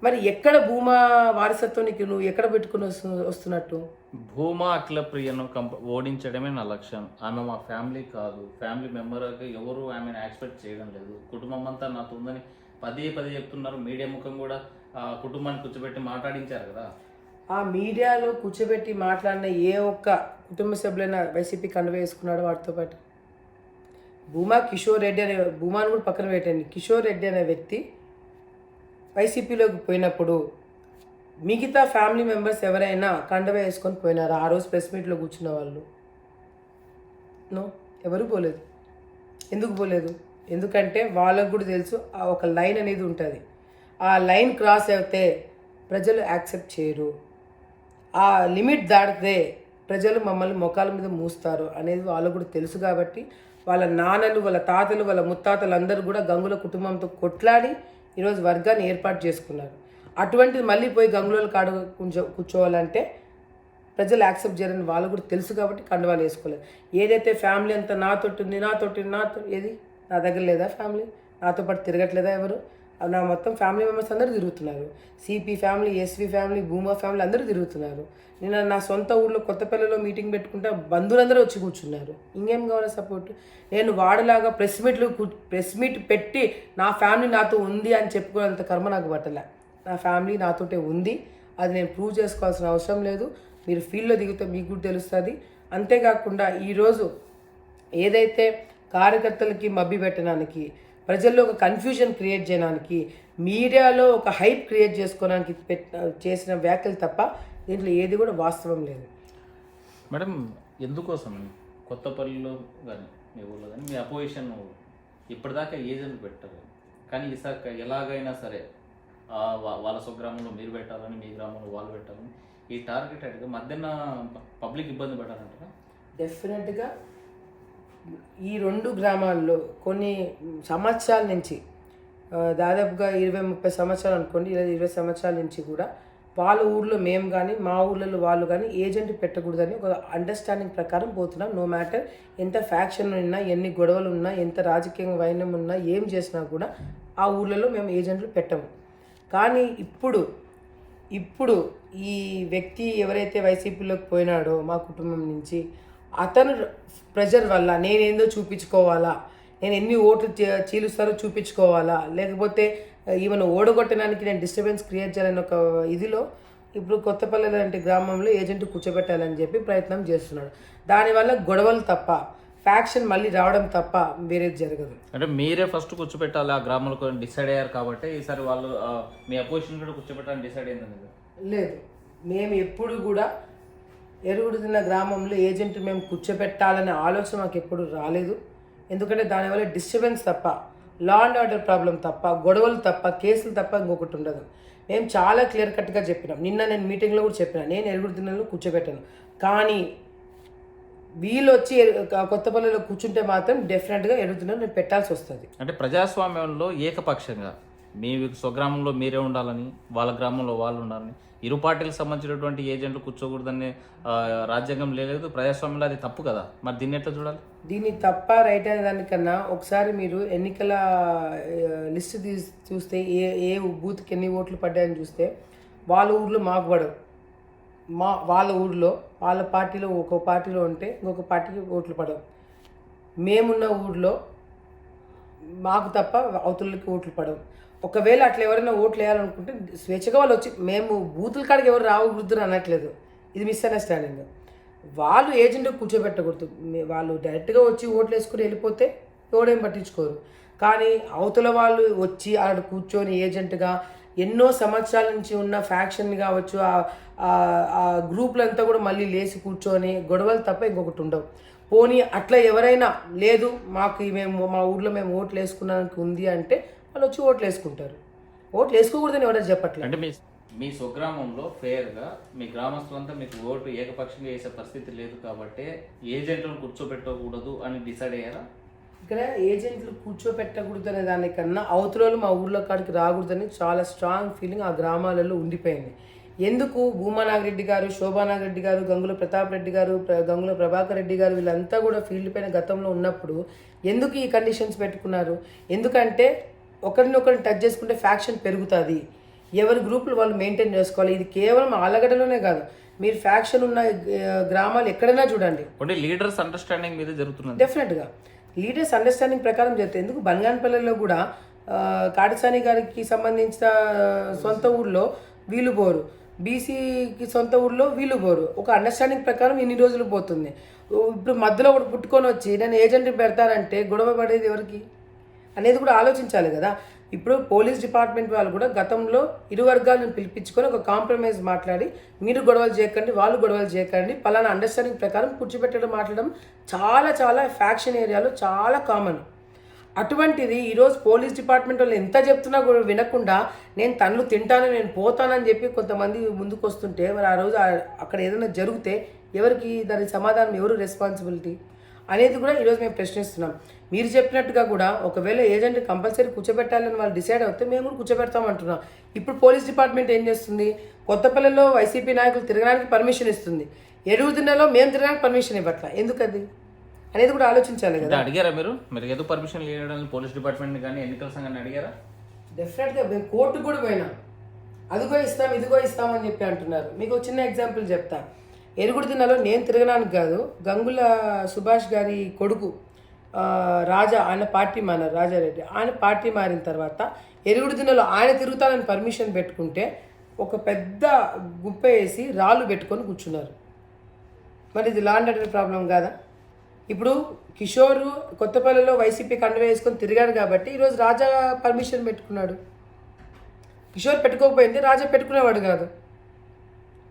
మరి ఎక్కడ భూమా వారసత్వం నీకు నువ్వు ఎక్కడ పెట్టుకుని వస్తున్నట్టు? భూమా అఖిల ప్రియను ఓడించడమే నా లక్ష్యం. ఆమె మా ఫ్యామిలీ కాదు, ఫ్యామిలీ మెంబర్గా ఎవరు ఆమెను యాక్సెప్ట్ చేయడం లేదు. కుటుంబం అంతా నాతో ఉందని పదే చెప్తున్నారు. మీడియా ముఖం కూడా కుటుంబాన్ని కూర్చోబెట్టి మాట్లాడించారు కదా. ఆ మీడియాలో కూర్చోబెట్టి మాట్లాడిన ఏ ఒక్క కుటుంబ సభ్యులైనా వైసీపీ కండువ వేసుకున్నాడు వాటితో పాటు? కిషోర్ రెడ్డి అనే భూమాను కూడా పక్కన పెట్టండి. కిషోర్ రెడ్డి అనే వ్యక్తి వైసీపీలోకి పోయినప్పుడు మిగతా ఫ్యామిలీ మెంబర్స్ ఎవరైనా కండువ వేసుకొని పోయినారు? ఆ రోజు ప్రెస్ మీట్లో కూర్చున్న వాళ్ళు ఎవరు పోలేదు. ఎందుకు పోలేదు? ఎందుకంటే వాళ్ళకు కూడా తెలుసు ఆ ఒక లైన్ అనేది ఉంటుంది. ఆ లైన్ క్రాస్ అయితే ప్రజలు యాక్సెప్ట్ చేయరు, ఆ లిమిట్ దాటితే ప్రజలు మమ్మల్ని మొఖాల మీద మూస్తారు అనేది వాళ్ళకు కూడా తెలుసు. కాబట్టి వాళ్ళ నాన్నలు, వాళ్ళ తాతలు, వాళ్ళ ముత్తాతలు అందరూ కూడా గంగుల కుటుంబంతో కొట్లాడి ఈరోజు వర్గాన్ని ఏర్పాటు చేసుకున్నారు. అటువంటిది మళ్ళీ పోయి గంగుల కాడ కూర్చోవాలంటే ప్రజలు యాక్సెప్ట్ చేయరని వాళ్ళు కూడా తెలుసు. కాబట్టి కండువాలు వేసుకోలేదు. ఏదైతే ఫ్యామిలీ అంతా నాతోటి ఏది నా దగ్గర లేదా? ఫ్యామిలీ నాతో పాటు తిరగట్లేదా? ఎవరు? నా మొత్తం ఫ్యామిలీ మెంబర్స్ అందరూ తిరుగుతున్నారు. CP family, SV family, Bhuma family అందరూ తిరుగుతున్నారు. నేను నా సొంత ఊళ్ళో కొత్తపల్లిలో మీటింగ్ పెట్టుకుంటే బంధువులందరూ వచ్చి కూర్చున్నారు. ఇంకేం కావాలి సపోర్ట్? నేను వాడలాగా ప్రెస్ మీట్ పెట్టి నా ఫ్యామిలీ నాతో ఉంది అని చెప్పుకునేంత కర్మ నాకు పట్టలే. నా ఫ్యామిలీ నాతోటే ఉంది, అది నేను ప్రూవ్ చేసుకోవాల్సిన అవసరం లేదు. మీరు ఫీల్డ్లో దిగితే మీకు కూడా తెలుస్తుంది. అంతేకాకుండా ఈరోజు ఏదైతే కార్యకర్తలకి మభ్య పెట్టడానికి, ప్రజల్లో ఒక కన్ఫ్యూజన్ క్రియేట్ చేయడానికి, మీడియాలో ఒక హైప్ క్రియేట్ చేసుకోవడానికి చేసిన వ్యాఖ్యలు తప్ప దీంట్లో ఏది కూడా వాస్తవం లేదు. మేడం, ఎందుకోసం కొత్తపల్లిలో కానీ మీ ఊళ్ళో కానీ మీ అపోజిషన్ ఇప్పటిదాకా ఏజెంట్ పెట్టారు, కానీ ఈసారి ఎలాగైనా సరే వాళ్ళ స్వగ్రామంలో మీరు పెట్టాలని, మీ గ్రామంలో వాళ్ళు పెట్టాలని ఈ టార్గెటెడ్గా మధ్యన పబ్లిక్ ఇబ్బంది పెట్టాలంటారా? డెఫినెట్గా ఈ 2 గ్రామాల్లో కొన్ని సంవత్సరాల నుంచి దాదాపుగా 20-30 సంవత్సరాలు అనుకోండి, 20 సంవత్సరాల నుంచి కూడా వాళ్ళ ఊర్లో మేము కానీ మా ఊళ్ళలో వాళ్ళు కానీ ఏజెంట్ పెట్టకూడదని ఒక అండర్స్టాండింగ్ ప్రకారం పోతున్నాం. నో మ్యాటర్ ఎంత ఫ్యాక్షన్ ఉన్నా, ఎన్ని గొడవలు ఉన్నా, ఎంత రాజకీయ వైనం ఉన్నా, ఏం చేసినా కూడా ఆ ఊళ్ళలో మేము ఏజెంట్లు పెట్టము. కానీ ఇప్పుడు ఈ వ్యక్తి ఎవరైతే వైసీపీలోకి పోయినాడో మా కుటుంబం నుంచి, అతను ప్రెజర్ వల్ల నేనేందో చూపించుకోవాలా, నేను ఎన్ని ఓట్లు చీలుస్తారో చూపించుకోవాలా, లేకపోతే ఈవెన్ ఓడగొట్టడానికి నేను డిస్టర్బెన్స్ క్రియేట్ చేయాలని ఒక ఇదిలో ఇప్పుడు కొత్తపల్లి లాంటి గ్రామంలో ఏజెంట్ కూర్చోబెట్టాలని చెప్పి ప్రయత్నం చేస్తున్నాడు. దానివల్ల గొడవలు తప్ప, ఫ్యాక్షన్ మళ్ళీ రావడం తప్ప వేరేది జరగదు. అంటే మీరే ఫస్ట్ కూర్చోబెట్టాలి ఆ గ్రామంలో డిసైడ్ అయ్యారు కాబట్టి ఈసారి వాళ్ళు మీ అపోజిషన్ కూడా కూర్చోబెట్టాలని డిసైడ్ అయింది. లేదు, మేము ఎప్పుడు కూడా ఎరుగుడుతున్న గ్రామంలో ఏజెంట్ మేము కూర్చోబెట్టాలనే ఆలోచన మాకు ఎప్పుడు రాలేదు. ఎందుకంటే దానివల్ల డిస్టర్బెన్స్ తప్ప, లా అండ్ ఆర్డర్ ప్రాబ్లం తప్ప, గొడవలు తప్ప, కేసులు తప్ప ఇంకొకటి ఉండదు. మేము చాలా క్లియర్ కట్గా చెప్పినాం. నిన్న నేను మీటింగ్లో కూడా చెప్పినా, నేను ఎరుగుడుతున్నలో కూర్చోబెట్టాను. కానీ వీళ్ళు వచ్చి కొత్తపల్లిలో కూర్చుంటే మాత్రం డెఫినెట్గా ఎరుగుతున్నలో నేను పెట్టాల్సి వస్తుంది. అంటే ప్రజాస్వామ్యంలో ఏకపక్షంగా మీ స్వగ్రామంలో మీరే ఉండాలని, వాళ్ళ గ్రామంలో వాళ్ళు ఉండాలని, ఇరు పార్టీలకు సంబంధించినటువంటి ఏజెంట్లు కూర్చోకూడదని రాజ్యాంగం లేదు. ప్రజాస్వామ్యంలో అది తప్పు కదా, మరి దీన్ని ఎట్లా చూడాలి? దీన్ని తప్ప రైట్ అనే దానికన్నా ఒకసారి మీరు ఎన్నికల లిస్ట్ చూస్తే ఏ బూత్కి ఎన్ని ఓట్లు పడ్డాయని చూస్తే వాళ్ళ ఊర్లో మాకు పడవు. వాళ్ళ ఊర్లో వాళ్ళ పార్టీలో ఒక పార్టీలో ఉంటే ఇంకొక పార్టీకి ఓట్లు పడవు. మేమున్న ఊర్లో మాకు తప్ప అవతలకి ఓట్లు పడవు. ఒకవేళ అట్లా ఎవరైనా ఓట్లు వేయాలనుకుంటే స్వేచ్ఛగా వాళ్ళు వచ్చి, మేము బూతుల కాడికి ఎవరు రావకూడదు అనట్లేదు, ఇది మిస్అండర్స్టాండింగ్. వాళ్ళు ఏజెంట్ కూర్చోబెట్టకూడదు. వాళ్ళు డైరెక్ట్గా వచ్చి ఓట్లు వేసుకుని వెళ్ళిపోతే ఎవడేం పట్టించుకోరు. కానీ అవతల వాళ్ళు వచ్చి ఆడ కూర్చొని ఏజెంట్గా ఎన్నో సంవత్సరాల నుంచి ఉన్న ఫ్యాక్షన్ కావచ్చు, ఆ గ్రూపులంతా కూడా మళ్ళీ లేచి కూర్చొని గొడవలు తప్ప ఇంకొకటి ఉండవు. పోనీ అట్లా ఎవరైనా లేదు మాకు మా ఊర్లో మేము ఓట్లు వేసుకున్నానికి ఉంది అంటే వాళ్ళు వచ్చి ఓట్లు వేసుకుంటారు. ఓట్లు వేసుకోకూడదని ఎవరైనా చెప్పట్లేదు. అంటే మీ స్వగ్రామంలో ఫేర్గా మీ గ్రామస్తులంతా మీకు ఓటు ఏకపక్షంగా వేసే పరిస్థితి లేదు కాబట్టి ఏజెంట్లను కూర్చోబెట్టకూడదు అని డిసైడ్ అయ్యారా? ఇక్కడ ఏజెంట్లు కూర్చోబెట్టకూడదు అనే దానికన్నా అవతలలో మా ఊళ్ళో కాడికి రాకూడదని చాలా స్ట్రాంగ్ ఫీలింగ్ ఆ గ్రామాలలో ఉండిపోయింది. ఎందుకు భూమానాగిరెడ్డి గారు, శోభానాగిరెడ్డి గారు, గంగుల ప్రతాప్ రెడ్డి గారు, గంగుల ప్రభాకర్ రెడ్డి గారు వీళ్ళంతా కూడా ఫీల్డ్ పైన గతంలో ఉన్నప్పుడు ఎందుకు ఈ కండిషన్స్ పెట్టుకున్నారు? ఎందుకంటే ఒకరినొకరిని టచ్ చేసుకుంటే ఫ్యాక్షన్ పెరుగుతుంది. ఎవరి గ్రూపులు వాళ్ళు మెయింటైన్ చేసుకోవాలి. ఇది కేవలం ఆలగడ్డలోనే కాదు, మీరు ఫ్యాక్షన్ ఉన్న గ్రామాలు ఎక్కడైనా చూడండి. లీడర్స్ అండర్స్టాండింగ్ మీద జరుగుతుంది. డెఫినెట్గా లీడర్స్ అండర్స్టాండింగ్ ప్రకారం జరుగుతుంది. ఎందుకు బనగానపల్లిలో కూడా కాటసాని గారికి సంబంధించిన సొంత ఊర్లో వీళ్ళు పోరు, బీసీకి సొంత ఊర్లో వీళ్ళు పోరు. ఒక అండర్స్టాండింగ్ ప్రకారం ఇన్ని రోజులు పోతుంది. ఇప్పుడు మధ్యలో ఒకటి పుట్టుకొని వచ్చి నేను ఏజెంట్ పెడతానంటే గొడవ పడేది ఎవరికి అనేది కూడా ఆలోచించాలి కదా. ఇప్పుడు పోలీస్ డిపార్ట్మెంట్ వాళ్ళు కూడా గతంలో ఇరు వర్గాలను పిలిపించుకొని ఒక కాంప్రమైజ్ మాట్లాడి మీరు గొడవలు చేయకండి, వాళ్ళు గొడవలు చేయకండి, పలానా అండర్స్టాండింగ్ ప్రకారం కూర్చోబెట్టడం మాట్లాడడం చాలా చాలా ఫ్యాక్షన్ ఏరియాలో చాలా కామన్. అటువంటిది ఈరోజు పోలీస్ డిపార్ట్మెంట్ వాళ్ళు ఎంత చెప్తున్నా కూడా వినకుండా నేను తనలు తింటాను, నేను పోతానని చెప్పి కొంతమంది ముందుకు వస్తుంటే మరి ఆ రోజు అక్కడ ఏదైనా జరిగితే ఎవరికి దానికి సమాధానం, ఎవరు రెస్పాన్సిబిలిటీ అనేది కూడా ఈరోజు మేము ప్రశ్నిస్తున్నాం. మీరు చెప్పినట్టుగా కూడా ఒకవేళ ఏజెంట్ కంపల్సరీ కూర్చోబెట్టాలని వాళ్ళు డిసైడ్ అవుతే మేము కూడా కూర్చోబెడతామంటున్నాం. ఇప్పుడు పోలీస్ డిపార్ట్మెంట్ ఏం చేస్తుంది? కొత్తపల్లిలో వైసీపీ నాయకులు తిరగడానికి పర్మిషన్ ఇస్తుంది, ఎరుగుదిన్నలో మేము తిరగడానికి పర్మిషన్ ఇవ్వట్లా. ఎందుకది అనేది కూడా ఆలోచించాలి కదా. అడిగారా మీరు ఏదో పర్మిషన్ ఇవ్వడానికి పోలీస్ డిపార్ట్మెంట్ కానీ ఎన్నికల సంఘాన్ని అడిగారా? డెఫినెట్గా మేము కోర్టుకు కూడా పోయినాం. అదిగో ఇస్తాం, ఇదిగో ఇస్తామని చెప్పి అంటున్నారు. మీకు ఒక చిన్న ఎగ్జాంపుల్ చెప్తా. ఎరుగుడుదిన్నలో నేను తిరగడానికి కాదు, గంగుల సుభాష్ గారి కొడుకు రాజా, ఆయన పార్టీ మారారు, రాజారెడ్డి, ఆయన పార్టీ మారిన తర్వాత ఎరుగుడుదిన్నలో ఆయన తిరుగుతానని పర్మిషన్ పెట్టుకుంటే ఒక పెద్ద గుప్ప వేసి రాళ్ళు పెట్టుకొని కూర్చున్నారు. మరి ఇది లా అండ్ ఆర్డర్ ప్రాబ్లం కాదా? ఇప్పుడు కిషోర్ కొత్తపల్లిలో వైసీపీ కండువ వేసుకొని తిరిగాడు కాబట్టి ఈరోజు రాజా పర్మిషన్ పెట్టుకున్నాడు. కిషోర్ పెట్టుకోకపోయింది, రాజా పెట్టుకునేవాడు కాదు.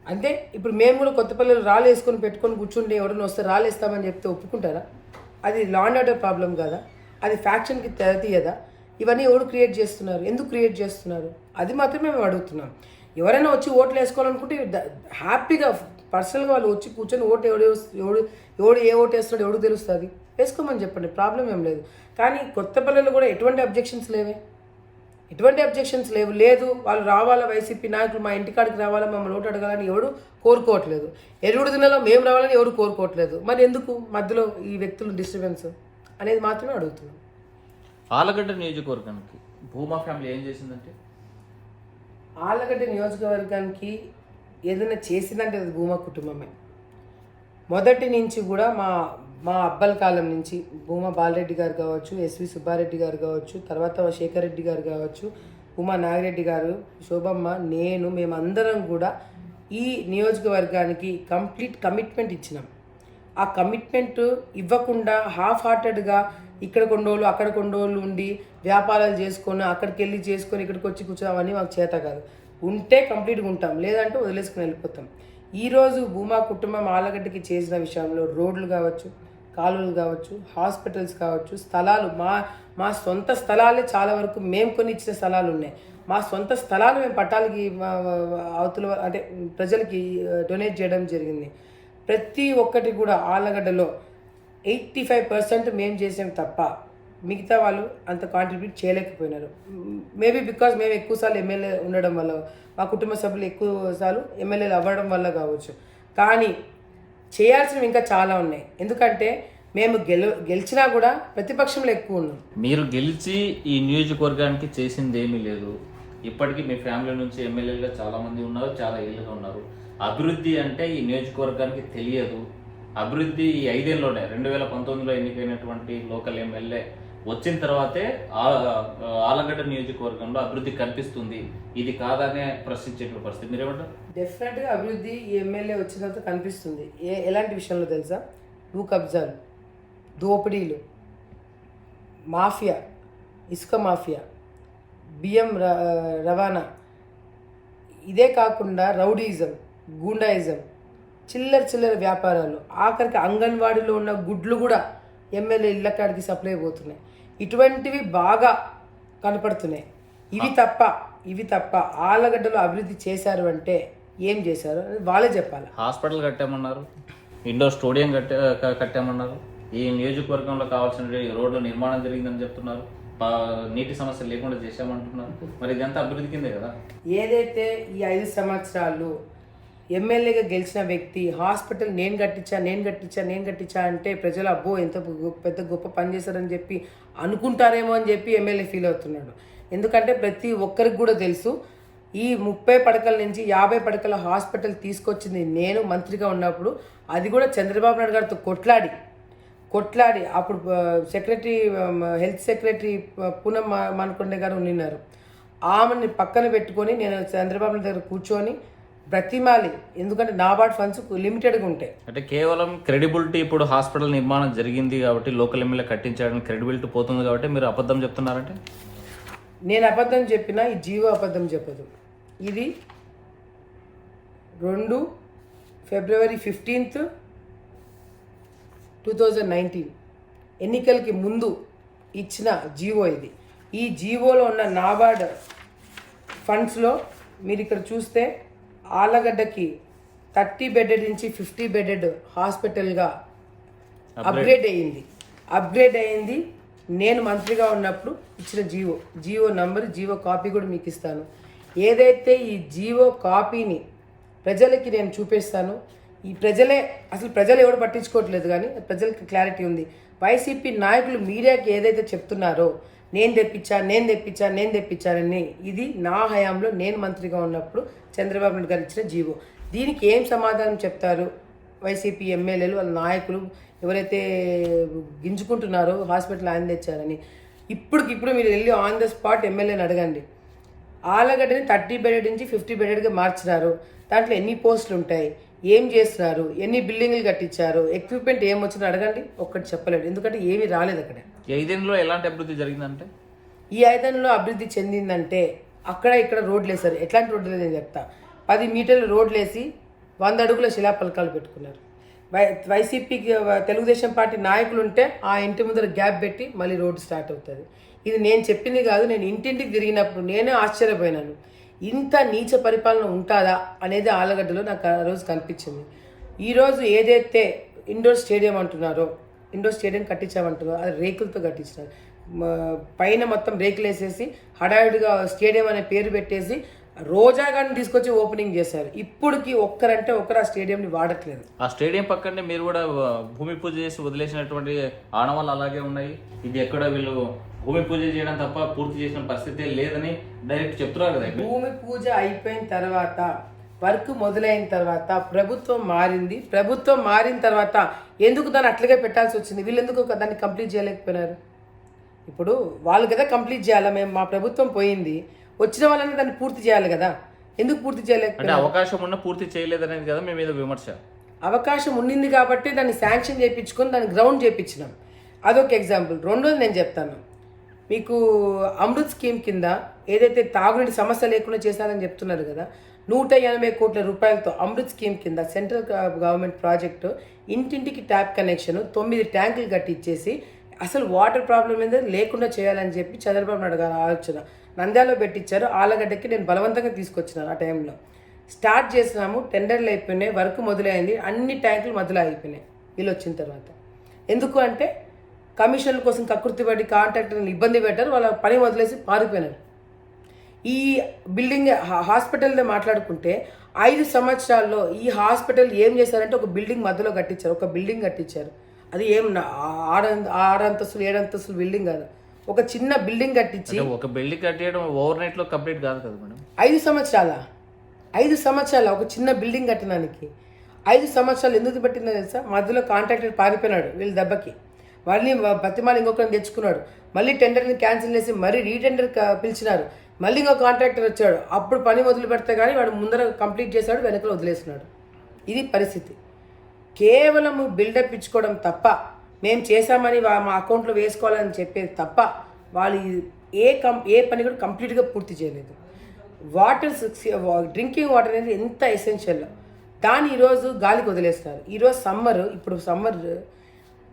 అంటే ఇప్పుడు మేము కూడా కొత్తపల్లిలో రాళ్ళు వేసుకొని పెట్టుకొని కూర్చుంటే ఎవరైనా వస్తే రాళ్ళు వేస్తామని చెప్తే ఒప్పుకుంటారా? అది లా అండ్ ఆర్డర్ ప్రాబ్లం కాదా? అది ఫ్యాక్షన్కి తెరతీయదా? ఇవన్నీ ఎవరు క్రియేట్ చేస్తున్నారు? ఎందుకు క్రియేట్ చేస్తున్నారు? అది మాత్రమే మేము అడుగుతున్నాం. ఎవరైనా వచ్చి ఓట్లు వేసుకోవాలనుకుంటే హ్యాపీగా పర్సనల్గా వాళ్ళు వచ్చి కూర్చొని ఓటు ఎవడు ఏ ఓటు వేస్తున్నాడు ఎవడు తెలుస్తుంది. వేసుకోమని చెప్పండి, ప్రాబ్లం ఏం లేదు. కానీ కొత్తపల్లిలో కూడా ఎటువంటి అబ్జెక్షన్స్ లేవు. లేదు వాళ్ళు రావాలా, వైసీపీ నాయకులు మా ఇంటికాడికి రావాలా, మమ్మల్ని ఓటు అడగాలని ఎవడు కోరుకోవట్లేదు. ఎరువుడు దినలో మేము రావాలని ఎవరు కోరుకోవట్లేదు. మరి ఎందుకు మధ్యలో ఈ వ్యక్తులు డిస్టర్బెన్స్ అనేది మాత్రమే అడుగుతున్నాం. ఆలగడ్డ నియోజకవర్గానికి భూమా ఫ్యామిలీ ఏం చేసిందంటే, ఆళ్ళగడ్డ నియోజకవర్గానికి ఏదైనా చేసిందంటే అది భూమా కుటుంబమే. మొదటి నుంచి కూడా మా అబ్బల కాలం నుంచి భూమా బాలరెడ్డి గారు కావచ్చు, ఎస్వి సుబ్బారెడ్డి గారు కావచ్చు, తర్వాత శేఖర్ రెడ్డి గారు కావచ్చు, ఉమా నాగిరెడ్డి గారు, శోభమ్మ, మేమందరం కూడా ఈ నియోజకవర్గానికి కంప్లీట్ కమిట్మెంట్ ఇచ్చినాం. ఆ కమిట్మెంట్ ఇవ్వకుండా హాఫ్ హార్టెడ్గా ఇక్కడ కొన్ని రోజులు అక్కడ కొన్ని రోజులు ఉండి వ్యాపారాలు చేసుకొని అక్కడికి వెళ్ళి చేసుకొని ఇక్కడికి వచ్చి కూర్చోవని మాకు చేత కాదు. ఉంటే కంప్లీట్గా ఉంటాం, లేదంటే వదిలేసుకుని వెళ్ళిపోతాం. ఈరోజు భూమా కుటుంబం ఆలగడ్డకి చేసిన విషయంలో రోడ్లు కావచ్చు, కాలువలు కావచ్చు, హాస్పిటల్స్ కావచ్చు, స్థలాలు మా సొంత స్థలాలే చాలా వరకు మేము కొని ఇచ్చిన స్థలాలు ఉన్నాయి. మా సొంత స్థలాలు మేము పట్టాలకి అవతల అంటే ప్రజలకి డొనేట్ చేయడం జరిగింది. ప్రతి ఒక్కటి కూడా ఆలగడ్డలో 85% మేము చేసాం తప్ప మిగతా వాళ్ళు అంత కాంట్రిబ్యూట్ చేయలేకపోయినారు. మేబీ బికాజ్ మేము ఎక్కువసార్లు ఎమ్మెల్యే ఉండడం వల్ల, మా కుటుంబ సభ్యులు ఎక్కువసార్లు ఎమ్మెల్యేలు అవ్వడం వల్ల కావచ్చు. కానీ చేయాల్సినవి ఇంకా చాలా ఉన్నాయి. ఎందుకంటే మేము గెలిచినా కూడా ప్రతిపక్షంలో ఎక్కువ ఉన్నాం. మీరు గెలిచి ఈ నియోజకవర్గానికి చేసింది ఏమీ లేదు. ఇప్పటికీ మీ ఫ్యామిలీ నుంచి ఎమ్మెల్యేలుగా చాలామంది ఉన్నారు, చాలా ఏళ్ళుగా ఉన్నారు. అభివృద్ధి అంటే ఈ నియోజకవర్గానికి తెలియదు. అభివృద్ధి ఈ 5 ఏళ్ళలోనే 2019లో ఎన్నికైనటువంటి లోకల్ ఎమ్మెల్యే వచ్చిన తర్వాతే ఆలగడ్డ నియోజకవర్గంలో అభివృద్ధి కనిపిస్తుంది. ఇది కాదనే ప్రశ్నించే పరిస్థితి. మీరేమంటారు? డెఫినెట్గా అభివృద్ధి ఈ ఎమ్మెల్యే వచ్చిన తర్వాత కనిపిస్తుంది. ఎలాంటి విషయంలో తెలుసా? భూ కబ్జాలు, దోపిడీలు, మాఫియా, ఇసుక మాఫియా, బియ్యం రవాణా, ఇదే కాకుండా రౌడీయిజం, గూండాయిజం, చిల్లర వ్యాపారాలు, ఆఖరికి అంగన్వాడీలో ఉన్న గుడ్లు కూడా ఎమ్మెల్యే ఇళ్ళ కాడికి సప్లై పోతున్నాయి. ఇటువంటివి బాగా కనపడుతున్నాయి. ఇవి తప్ప ఆలగడ్డలో అభివృద్ధి చేశారు అంటే ఏం చేశారు అని వాళ్ళే చెప్పాలి. హాస్పిటల్ కట్టామన్నారు, ఇండోర్ స్టేడియం కట్టామన్నారు, ఈ నియోజకవర్గంలో కావాల్సిన రోడ్ల నిర్మాణం జరిగిందని చెప్తున్నారు, నీటి సమస్య లేకుండా చేశామంటున్నారు. మరి ఇదంతా అభివృద్ధి కిందే కదా. ఏదైతే ఈ 5 సంవత్సరాలు ఎమ్మెల్యేగా గెలిచిన వ్యక్తి హాస్పిటల్ నేను కట్టించా అంటే ప్రజలు అబ్బో ఎంత పెద్ద గొప్ప పని చేశారని చెప్పి అనుకుంటారేమో అని చెప్పి ఎమ్మెల్యే ఫీల్ అవుతున్నాడు. ఎందుకంటే ప్రతి ఒక్కరికి కూడా తెలుసు, ఈ 30 పడకల నుంచి 50 పడకల హాస్పిటల్ తీసుకొచ్చింది నేను మంత్రిగా ఉన్నప్పుడు. అది కూడా చంద్రబాబు నాయుడు గారితో కొట్లాడి అప్పుడు హెల్త్ సెక్రటరీ పూనం మానకొండ గారు ఉన్నారు. ఆమెని పక్కన పెట్టుకొని నేను చంద్రబాబు నాయుడు దగ్గర కూర్చొని బ్రతిమాలి. ఎందుకంటే నాబార్డ్ ఫండ్స్ లిమిటెడ్గా ఉంటాయి. అంటే కేవలం క్రెడిబిలిటీ, ఇప్పుడు హాస్పిటల్ నిర్మాణం జరిగింది కాబట్టి లోకల్ ఎమ్మెల్యే కట్టించడానికి క్రెడిబిలిటీ పోతుంది కాబట్టి మీరు అబద్ధం చెప్తున్నారంటే? నేను అబద్ధం చెప్పినా ఈ జీవో అబద్ధం చెప్పదు. ఇది 2 ఫిబ్రవరి 15, 2019 ఎన్నికలకి ముందు ఇచ్చిన జీవో ఇది. ఈ జీవోలో ఉన్న నాబార్డ్ ఫండ్స్లో మీరు ఇక్కడ చూస్తే ఆలగడ్డకి 30 బెడెడ్ నుంచి 50 బెడెడ్ హాస్పిటల్గా అప్గ్రేడ్ అయింది. నేను మంత్రిగా ఉన్నప్పుడు ఇచ్చిన జీవో నంబర్, జీవో కాపీ కూడా మీకు ఇస్తాను. ఏదైతే ఈ జీవో కాపీని ప్రజలకి నేను చూపిస్తాను. ఈ ప్రజలు ఎవరు పట్టించుకోవట్లేదు, కానీ ప్రజలకి క్లారిటీ ఉంది. వైసీపీ నాయకులు మీడియాకి ఏదైతే చెప్తున్నారో నేను తెప్పించానని, ఇది నా హయాంలో నేను మంత్రిగా ఉన్నప్పుడు చంద్రబాబు నాయుడు గారు ఇచ్చిన జీవో. దీనికి ఏం సమాధానం చెప్తారు వైసీపీ ఎమ్మెల్యేలు, వాళ్ళ నాయకులు ఎవరైతే గింజుకుంటున్నారో హాస్పిటల్ ఆయన తెచ్చారని? ఇప్పుడు మీరు వెళ్ళి ఆన్ ద స్పాట్ ఎమ్మెల్యేని అడగండి. ఆలగడ్డని 30 బెడెడ్ నుంచి 50 బెడెడ్గా మార్చినారు. దాంట్లో ఎన్ని పోస్టులు ఉంటాయి, ఏం చేస్తున్నారు, ఎన్ని బిల్డింగ్లు కట్టించారు, ఎక్విప్మెంట్ ఏమొచ్చిందో అడగండి. ఒక్కటి చెప్పలేడు, ఎందుకంటే ఏమీ రాలేదు అక్కడ. ఈ 5 ఏళ్ళలో ఎలాంటి అభివృద్ధి జరిగిందంటే? ఈ 5 ఏళ్ళలో అభివృద్ధి చెందిందంటే అక్కడ ఇక్కడ రోడ్లు వేశారు. ఎట్లాంటి రోడ్లు నేను చెప్తా. 10 మీటర్ల రోడ్లు వేసి 100 అడుగుల శిలాపలకాలు పెట్టుకున్నారు. వైసీపీకి తెలుగుదేశం పార్టీ నాయకులు ఉంటే ఆ ఇంటి ముందర గ్యాప్ పెట్టి మళ్ళీ రోడ్డు స్టార్ట్ అవుతుంది. ఇది నేను చెప్పింది కాదు, నేను ఇంటింటికి తిరిగినప్పుడు నేనే ఆశ్చర్యపోయినాను. ఇంత నీచ పరిపాలన ఉంటుందా అనేది ఆలగడ్డలో నాకు ఆ రోజు కనిపించింది. ఈరోజు ఏదైతే ఇండోర్ స్టేడియం అంటున్నారో, ఇండోర్ స్టేడియం కట్టించామంటారు, అది రేకులతో కట్టించినారు. పైన మొత్తం రేకులు వేసేసి హడావిడిగా స్టేడియం అనే పేరు పెట్టేసి రోజా గారిని తీసుకొచ్చి ఓపెనింగ్ చేశారు. ఇప్పటికి ఒక్కరంటే ఒక్కరు ఆ స్టేడియంని వాడట్లేదు. ఆ స్టేడియం పక్కనే మీరు కూడా భూమి పూజ చేసి వదిలేసినటువంటి ఆనవాళ్ళు అలాగే ఉన్నాయి. ఇది ఎక్కడ వీళ్ళు భూమి పూజ చేయడం తప్ప పూర్తి చేసిన పరిస్థితి లేదని డైరెక్ట్ చెప్తున్నారు కదా. భూమి పూజ అయిపోయిన తర్వాత, వర్క్ మొదలైన తర్వాత ప్రభుత్వం మారింది. ప్రభుత్వం మారిన తర్వాత ఎందుకు దాన్ని అట్లాగే పెట్టాల్సి వచ్చింది? వీళ్ళు ఎందుకు దాన్ని కంప్లీట్ చేయలేకపోయినారు? ఇప్పుడు వాళ్ళు కదా కంప్లీట్ చేయాలా? మేము మా ప్రభుత్వం పోయింది, వచ్చిన వాళ్ళని దాన్ని పూర్తి చేయాలి కదా, ఎందుకు పూర్తి చేయలేకపోయినా? అవకాశం ఉన్న పూర్తి చేయలేదనేది కదా మీ మీద విమర్శ. అవకాశం ఉండింది కాబట్టి దాన్ని శాంక్షన్ చేయించుకొని దాన్ని గ్రౌండ్ చేయించినాం. అదొక ఎగ్జాంపుల్. రెండోది నేను చెప్తాను మీకు, అమృత్ స్కీమ్ కింద ఏదైతే తాగునీటి సమస్య లేకుండా చేశారని చెప్తున్నారు కదా, 180 కోట్ల రూపాయలతో అమృత్ స్కీమ్ కింద సెంట్రల్ గవర్నమెంట్ ప్రాజెక్టు ఇంటింటికి ట్యాప్ కనెక్షన్ 9 ట్యాంకులు కట్టించేసి అసలు వాటర్ ప్రాబ్లం మీద లేకుండా చేయాలని చెప్పి చంద్రబాబు నాయుడు గారు ఆలోచన నంద్యాలలో పెట్టించారు. ఆలగడ్డకి నేను బలవంతంగా తీసుకొచ్చినాను. ఆ టైంలో స్టార్ట్ చేసినాము, టెండర్లు అయిపోయినాయి, వర్క్ మొదలైంది, అన్ని ట్యాంకులు మొదలు అయిపోయినాయి వీళ్ళు వచ్చిన తర్వాత. ఎందుకు అంటే కమిషన్ల కోసం కకృతిపడి కాంట్రాక్టర్ని ఇబ్బంది పెట్టారు, వాళ్ళ పని వదిలేసి పారిపోయినారు. ఈ బిల్డింగ్ హాస్పిటల్దే మాట్లాడుకుంటే 5 సంవత్సరాల్లో ఈ హాస్పిటల్ ఏం చేశారంటే ఒక బిల్డింగ్ మధ్యలో కట్టించారు, ఒక బిల్డింగ్ కట్టించారు. అది ఏం 6 అంతస్తులు 7 అంతస్తులు బిల్డింగ్ కాదు, ఒక చిన్న బిల్డింగ్ కట్టించి. ఒక బిల్డింగ్ కట్టేయడం ఓవర్ నైట్ లో కంప్లీట్ కాదు కదా మేడం. 5 సంవత్సరాల ఒక చిన్న బిల్డింగ్ కట్టడానికి 5 సంవత్సరాలు ఎందుకు పట్టిందో తెలుసా? మధ్యలో కాంట్రాక్టర్ పారిపోయినాడు వీళ్ళ దెబ్బకి, మళ్ళీ బతిమాలి ఇంకొకరిని తెచ్చుకున్నాడు, మళ్ళీ టెండర్ని క్యాన్సిల్ చేసి మరీ రీటెండర్ పిలిచినారు, మళ్ళీ ఇంకో కాంట్రాక్టర్ వచ్చాడు, అప్పుడు పని వదిలి పెడితే కానీ వాడు ముందర కంప్లీట్ చేశాడు, వెనకలో వదిలేసినాడు. ఇది పరిస్థితి. కేవలం బిల్డప్ ఇచ్చుకోవడం తప్ప, మేము చేశామని మా అకౌంట్లో వేసుకోవాలని చెప్పేది తప్ప వాళ్ళు ఏ పని కూడా కంప్లీట్గా పూర్తి చేయలేదు. డ్రింకింగ్ వాటర్ అనేది ఎంత ఎసెన్షియల్, దాన్ని ఈరోజు గాలికి వదిలేస్తున్నారు. ఈరోజు సమ్మర్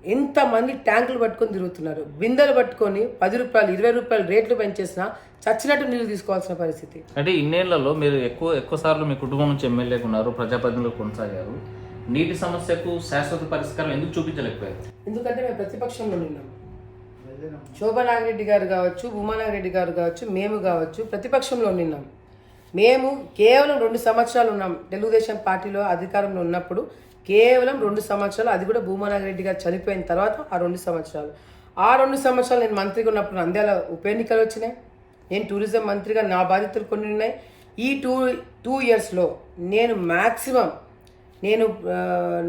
ఎంతమంది ట్యాంకులు పట్టుకొని తిరుగుతున్నారు, బిందెలు పట్టుకొని 10 రూపాయలు 20 రూపాయలు రేట్లు పెంచేసినా చచ్చినట్టు నీళ్ళు తీసుకోవాల్సిన పరిస్థితి. అంటే ఇన్నేళ్లలో మీరు ఎక్కువ సార్లు మీ కుటుంబం నుంచి ఎమ్మెల్యేగా ఉన్నారు, ప్రజాప్రతినిధులు కొనసాగారు. నీటి సమస్యకు శాశ్వత పరిష్కారం ఎందుకు చూపించలేకపోయారు? ఎందుకంటే మేము ప్రతిపక్షంలో ఉన్నాం. శోభనాగిరెడ్డి గారు కావచ్చు, భూమానాగిరెడ్డి గారు కావచ్చు, మేము కావచ్చు ప్రతిపక్షంలో ఉన్నాం. మేము కేవలం 2 సంవత్సరాలు ఉన్నాం తెలుగుదేశం పార్టీలో అధికారంలో ఉన్నప్పుడు. కేవలం 2 సంవత్సరాలు, అది కూడా భూమానాగిరెడ్డి గారు చనిపోయిన తర్వాత ఆ 2 సంవత్సరాలు. ఆ 2 సంవత్సరాలు నేను మంత్రిగా ఉన్నప్పుడు నంద్యాల ఉప ఎన్నికలు వచ్చినాయి, నేను టూరిజం మంత్రిగా నా బాధ్యతలు కొన్ని ఉన్నాయి. ఈ 2 ఇయర్స్లో నేను మ్యాక్సిమం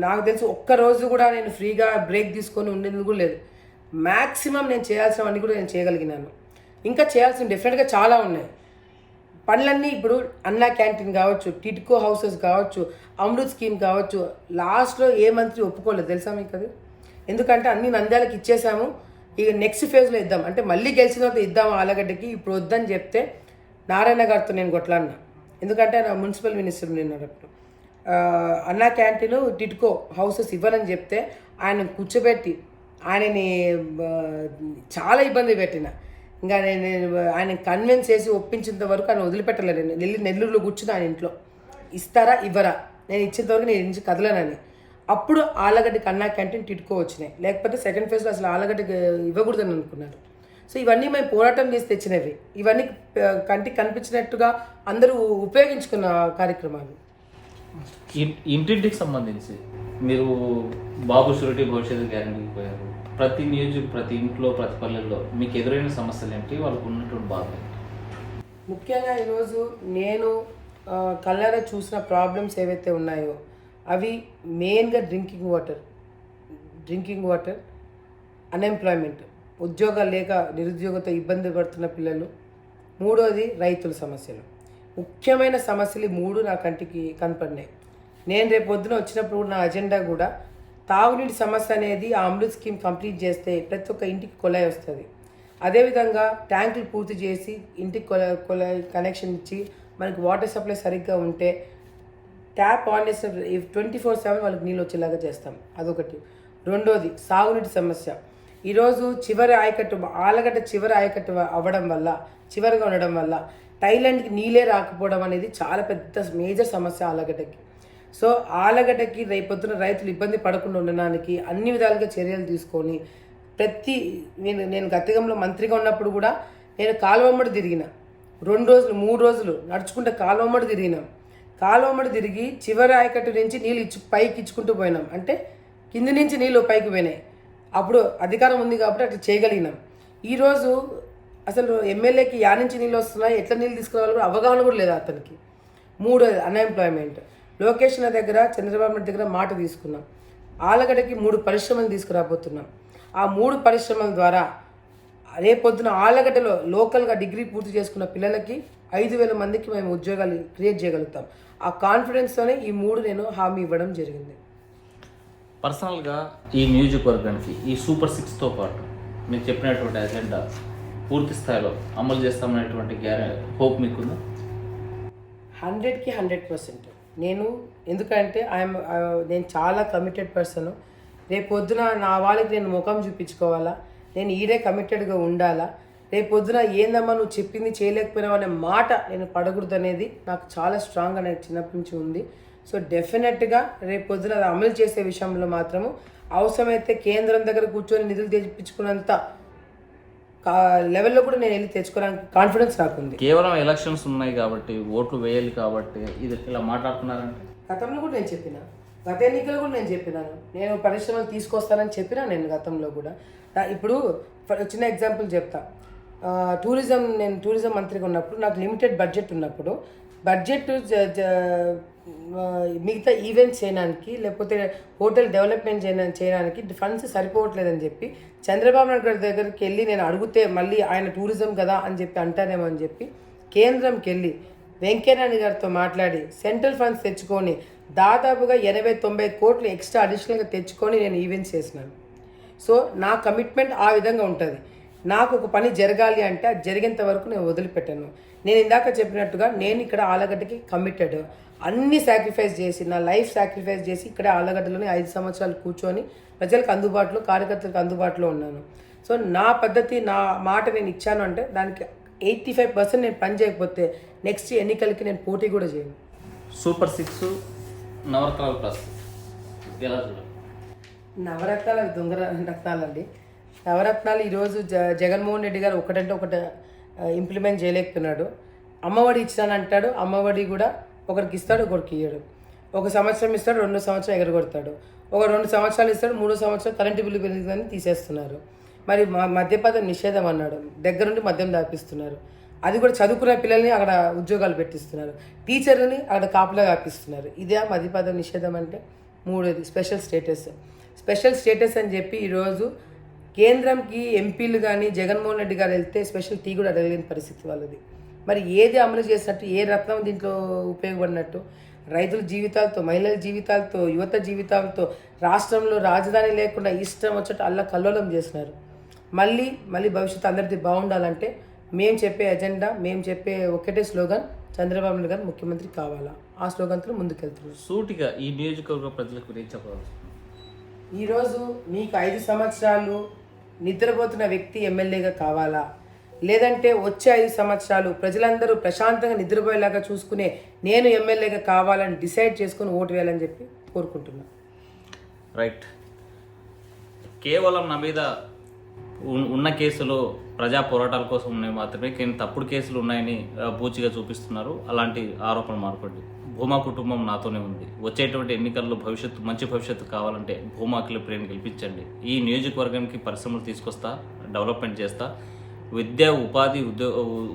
నాకు తెలిసి ఒక్కరోజు కూడా నేను ఫ్రీగా బ్రేక్ తీసుకొని ఉండేందుకు కూడా లేదు. మ్యాక్సిమం నేను చేయాల్సినవన్నీ కూడా నేను చేయగలిగినాను. ఇంకా చేయాల్సిన డెఫినెట్గా చాలా ఉన్నాయి పనులన్నీ. ఇప్పుడు అన్నా క్యాంటీన్ కావచ్చు, టిడ్కో హౌసెస్ కావచ్చు, అమృత్ స్కీమ్ కావచ్చు, లాస్ట్లో ఏ మంత్రి ఒప్పుకోలేదు తెలుసా మీకు అది? ఎందుకంటే అన్ని నంద్యాలకు ఇచ్చేసాము, ఇక నెక్స్ట్ ఫేజ్లో ఇద్దాం అంటే మళ్ళీ గెలిచిన తర్వాత ఇద్దాం ఆలగడ్డకి, ఇప్పుడు వద్దని చెప్తే నారాయణ గారితో నేను కొట్లాడినా. ఎందుకంటే ఆయన మున్సిపల్ మినిస్టర్ నిన్నప్పుడు అన్నా క్యాంటీన్ టిడ్కో హౌసెస్ ఇవ్వాలని చెప్తే ఆయన కూర్చోబెట్టి ఆయనని చాలా ఇబ్బంది పెట్టిన. ఇంకా నేను ఆయన కన్విన్స్ చేసి ఒప్పించేంత వరకు ఆయన వదిలిపెట్టలేదు. నేను నెల్లూరులో కూర్చుని ఆయన ఇంట్లో ఇస్తారా ఇవ్వరా, నేను ఇచ్చేంత వరకు నేను నుంచి కదలనని. అప్పుడు ఆలగడ్డకి అన్నా క్యాంటీన్ టిడ్కో వచ్చినాయి, లేకపోతే సెకండ్ ఫేజ్లో అసలు ఆలగడ్డకి ఇవ్వకూడదని అనుకున్నారు. సో ఇవన్నీ మేము పోరాటం చేసి తెచ్చినవి, ఇవన్నీ కంటికి కనిపించినట్టుగా అందరూ ఉపయోగించుకున్న కార్యక్రమాలు. ఇంటింటికి సంబంధించి మీరు బాబు షూరిటీ భవిష్యత్తు గ్యారంటీకి పోయారు. ప్రతి ఇంట్లో ప్రతి పల్లెల్లో మీకు ఎదురైన సమస్యలు ఏంటి, వాళ్ళకు ఉన్నటువంటి బాధ? ముఖ్యంగా ఈరోజు నేను కళ్ళారా చూసిన ప్రాబ్లమ్స్ ఏవైతే ఉన్నాయో అవి మెయిన్గా డ్రింకింగ్ వాటర్, అన్ఎంప్లాయ్మెంట్, ఉద్యోగాలు లేక నిరుద్యోగంతో ఇబ్బంది పడుతున్న పిల్లలు, మూడోది రైతుల సమస్యలు. ముఖ్యమైన సమస్యలు 3 నా కంటికి కనపడినాయి. నేను రేపు పొద్దున వచ్చినప్పుడు నా అజెండా కూడా తాగునీటి సమస్య అనేది ఆ అమృత్ స్కీమ్ కంప్లీట్ చేస్తే ప్రతి ఒక్క ఇంటికి కొలాయి వస్తుంది. అదేవిధంగా ట్యాంకులు పూర్తి చేసి ఇంటికి కొలాయి కనెక్షన్ ఇచ్చి మనకి వాటర్ సప్లై సరిగ్గా ఉంటే ట్యాప్ ఆన్ చేసిన 24/7 వాళ్ళకి నీళ్ళు వచ్చేలాగా చేస్తాం. అదొకటి. రెండోది సాగునీటి సమస్య. ఈరోజు ఆలగడ్డ చివరి ఆయకట్టు చివరిగా ఉండడం వల్ల థాయిలాండ్కి నీళ్ళే రాకపోవడం అనేది చాలా పెద్ద మేజర్ సమస్య ఆలగడ్డకి. సో ఆలగడ్డకి రేపొద్దున రైతులు ఇబ్బంది పడకుండా ఉండడానికి అన్ని విధాలుగా చర్యలు తీసుకొని నేను గతగంలో మంత్రిగా ఉన్నప్పుడు కూడా నేను కాలువమ్మడి తిరిగిన 2 రోజులు 3 రోజులు నడుచుకుంటే కాలువమ్మడి తిరిగినాం. కాలువమ్మడి తిరిగి చివరి ఆయకట్టు నుంచి నీళ్ళు పైకి ఇచ్చుకుంటూ పోయినాం. అంటే కింది నుంచి నీళ్ళు పైకి పోయినాయి. అప్పుడు అధికారం ఉంది కాబట్టి అట్లా చేయగలిగినాం. ఈరోజు అసలు ఎమ్మెల్యేకి యా నుంచి నీళ్ళు వస్తున్నాయి, ఎట్లా నీళ్ళు తీసుకురావాలి కూడా అవగాహన కూడా లేదు అతనికి. 3 అన్ఎంప్లాయ్మెంట్. లోకేష్ దగ్గర చంద్రబాబు నాయుడు దగ్గర మాట తీసుకున్నాం. ఆలగడ్డకి 3 పరిశ్రమలు తీసుకురాబోతున్నాం. ఆ 3 పరిశ్రమల ద్వారా రేపొద్దున ఆలగడ్డలో లోకల్గా డిగ్రీ పూర్తి చేసుకున్న పిల్లలకి 5,000 మందికి మేము ఉద్యోగాలు క్రియేట్ చేయగలుగుతాం. ఆ కాన్ఫిడెన్స్తోనే ఈ 3 నేను హామీ ఇవ్వడం జరిగింది. పర్సనల్గా ఈ నియోజకవర్గానికి ఈ సూపర్ 6తో పాటు మీరు చెప్పినటువంటి అజెండా పూర్తి స్థాయిలో అమలు చేస్తామనేటువంటి హోప్ మీకుందా? 100కి 100%. ఎందుకంటే నేను చాలా కమిటెడ్ పర్సన్. రేపొద్దున నా వాళ్ళకి నేను ముఖం చూపించుకోవాలా, నేను ఈడే కమిటెడ్గా ఉండాలా, రేపొద్దున ఏందమ్మా నువ్వు చెప్పింది చేయలేకపోయినావు అనే మాట నేను పడకూడదు అనేది నాకు చాలా స్ట్రాంగ్గా నాకు చిన్నప్పటి నుంచి ఉంది. సో డెఫినెట్గా రేపొద్దున అది అమలు చేసే విషయంలో మాత్రము అవసరమైతే కేంద్రం దగ్గర కూర్చొని నిధులు తెప్పించుకున్నంత లెవెల్లో కూడా నేను వెళ్ళి తెచ్చుకోవడానికి కాన్ఫిడెన్స్ నాకుంది. కేవలం ఎలక్షన్స్ ఉన్నాయి కాబట్టి, ఓట్లు వేయాలి కాబట్టి ఇది ఇలా మాట్లాడుతున్నారంటే గతంలో కూడా నేను చెప్పిన, గత ఎన్నికలు కూడా నేను చెప్పినాను, నేను పరిశ్రమలు తీసుకొస్తానని చెప్పినా నేను గతంలో కూడా. ఇప్పుడు చిన్న ఎగ్జాంపుల్ చెప్తా. నేను టూరిజం మంత్రిగా ఉన్నప్పుడు నాకు లిమిటెడ్ బడ్జెట్ ఉన్నప్పుడు మిగతా ఈవెంట్స్ చేయడానికి లేకపోతే హోటల్ డెవలప్మెంట్ చేయడానికి ఫండ్స్ సరిపోవట్లేదని చెప్పి చంద్రబాబు నాయుడు గారి దగ్గరికి వెళ్ళి నేను అడిగితే మళ్ళీ ఆయన టూరిజం కదా అని చెప్పి అంటారేమో అని చెప్పి కేంద్రంకి వెళ్ళి వెంకయ్యనాయుడు గారితో మాట్లాడి సెంట్రల్ ఫండ్స్ తెచ్చుకొని దాదాపుగా 80-90 కోట్లు ఎక్స్ట్రా అడిషనల్గా తెచ్చుకొని నేను ఈవెంట్స్ చేసినాను. సో నా కమిట్మెంట్ ఆ విధంగా ఉంటుంది. నాకు ఒక పని జరగాలి అంటే అది జరిగేంత వరకు నేను వదిలిపెట్టాను. నేను ఇందాక చెప్పినట్టుగా నేను ఇక్కడ ఆలగడ్డకి కమిటెడ్. అన్ని సాక్రిఫైస్ చేసి, నా లైఫ్ సాక్రిఫైస్ చేసి ఇక్కడ ఆలగడ్డలోనే 5 సంవత్సరాలు కూర్చొని ప్రజలకు అందుబాటులో, కార్యకర్తలకు అందుబాటులో ఉన్నాను. సో నా పద్ధతి, నా మాట నేను ఇచ్చాను అంటే దానికి 85% నేను పని చేయకపోతే నెక్స్ట్ ఎన్నికలకి నేను పోటీ కూడా చేయను. సూపర్ 6 నవరత్నాలు ప్లస్ ఎలా చూడాలి? నవరత్నాలు దొంగ రత్నాలండి. నవరత్నాలు ఈరోజు జగన్మోహన్ రెడ్డి గారు ఒకటంటే ఒకటి ఇంప్లిమెంట్ చేయలేకపోతున్నాడు. అమ్మఒడి ఇచ్చానంటాడు, అమ్మఒడి కూడా ఒకరికి ఇస్తాడు, ఒకరికి ఇయ్యాడు. 1 సంవత్సరం ఇస్తాడు, 2 సంవత్సరం ఎగరగొడతాడు. 2 సంవత్సరాలు ఇస్తాడు, 3 సంవత్సరం కరెంటు బిల్లు పెరిగిందని తీసేస్తున్నారు. మరి మద్యపానం నిషేధం అన్నాడు, దగ్గరుండి మద్యం దాపిస్తున్నారు. అది కూడా చదువుకున్న పిల్లల్ని అక్కడ ఉద్యోగాలు పెట్టిస్తున్నారు, టీచర్లని అక్కడ కాపులా కాపిస్తున్నారు. ఇదే మద్యపానం నిషేధం అంటే. 3 స్పెషల్ స్టేటస్ అని చెప్పి ఈరోజు కేంద్రంకి ఎంపీలు కానీ జగన్మోహన్ రెడ్డి గారు వెళ్తే స్పెషల్ టీ కూడా అడగలేని పరిస్థితి వాళ్ళది. మరి ఏది అమలు చేసినట్టు, ఏ రత్నం దీంట్లో ఉపయోగపడినట్టు? రైతుల జీవితాలతో, మహిళల జీవితాలతో, యువత జీవితాలతో రాష్ట్రంలో రాజధాని లేకుండా ఇష్టం వచ్చేట్టు అల్లా కల్లోలం చేసినారు. మళ్ళీ భవిష్యత్తు అందరిది బాగుండాలంటే మేము చెప్పే ఎజెండా, మేము చెప్పే ఒకటే స్లోగన్, చంద్రబాబు నాయుడు గారు ముఖ్యమంత్రి కావాలా. ఆ స్లోగన్తో ముందుకెళ్తున్నాం. సూటిగా ఈ నియోజకవర్గ ప్రజలకు ఏం చెప్పవచ్చు? ఈరోజు మీకు 5 సంవత్సరాలు నిద్రపోతున్న వ్యక్తి ఎమ్మెల్యేగా కావాలా, లేదంటే వచ్చే 5 సంవత్సరాలు ప్రజలందరూ ప్రశాంతంగా నిద్రపోయేలాగా చూసుకునే నేను ఎమ్మెల్యేగా కావాలని డిసైడ్ చేసుకుని ఓటు వేయాలని చెప్పి కోరుకుంటున్నాను. రైట్. కేవలం నా మీద ఉన్న కేసులు ప్రజా పోరాటాల కోసం ఉన్నాయి మాత్రమే, కానీ తప్పుడు కేసులు ఉన్నాయని బూచిగా చూపిస్తున్నారు. అలాంటి ఆరోపణలు మార్పండి. భూమా కుటుంబం నాతోనే ఉంది. వచ్చేటువంటి ఎన్నికల్లో మంచి భవిష్యత్తు కావాలంటే భూమా అఖిలప్రియని గెలిపించండి. ఈ నియోజకవర్గానికి పరిశ్రమలు తీసుకొస్తా, డెవలప్మెంట్ చేస్తా, విద్య, ఉపాధి,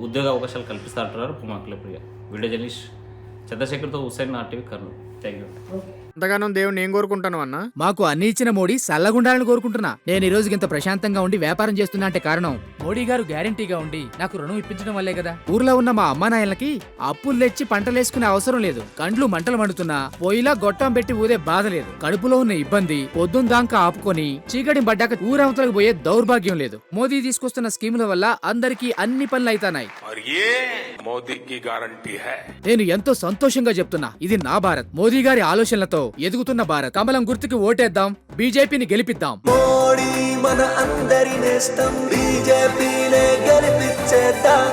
ఉద్యోగ అవకాశాలు కల్పిస్తా అంటున్నారు భూమా అఖిలప్రియ. వీడియో జర్నలిస్ట్ చంద్రశేఖర్తో Hussain, RTV Kurnool. Thank you. అంతగానం దేవుని ఏం కోరుకుంటాను అన్న? మాకు అన్ని ఇచ్చిన మోడీ సల్లగుండాలని కోరుకుంటున్నా. నేను ఈ రోజుకి ఇంత ప్రశాంతంగా ఉండి వ్యాపారం చేస్తున్నా అంటే కారణం మోడీ గారు గ్యారంటీగా ఉండి నాకు రుణం ఇప్పించడం వల్లే కదా. ఊర్లో ఉన్న మా అమ్మానాయలకి అప్పులు తెచ్చి పంటలేసుకునే అవసరం లేదు. కండ్లు మంటలు మండుతున్నా పొయ్యిలా గొట్టం పెట్టి ఊదే బాధ లేదు. కడుపులో ఉన్న ఇబ్బంది పొద్దుందాకా ఆపుకొని చీకటి పడ్డాక ఊరవతలకు పోయే దౌర్భాగ్యం లేదు. మోదీ తీసుకొస్తున్న స్కీముల వల్ల అందరికీ అన్ని పనులు అయితానాయి. నేను ఎంతో సంతోషంగా చెప్తున్నా, ఇది నా భారత్. మోదీ గారి ఆలోచనలతో ఎదుగుతున్న భారత్. కమలం గుర్తుకి ఓటేద్దాం, బీజేపీని గెలిపిద్దాం. మోడీ మన అందరి నేస్తం, బీజేపీనే గెలిపించేద్దాం.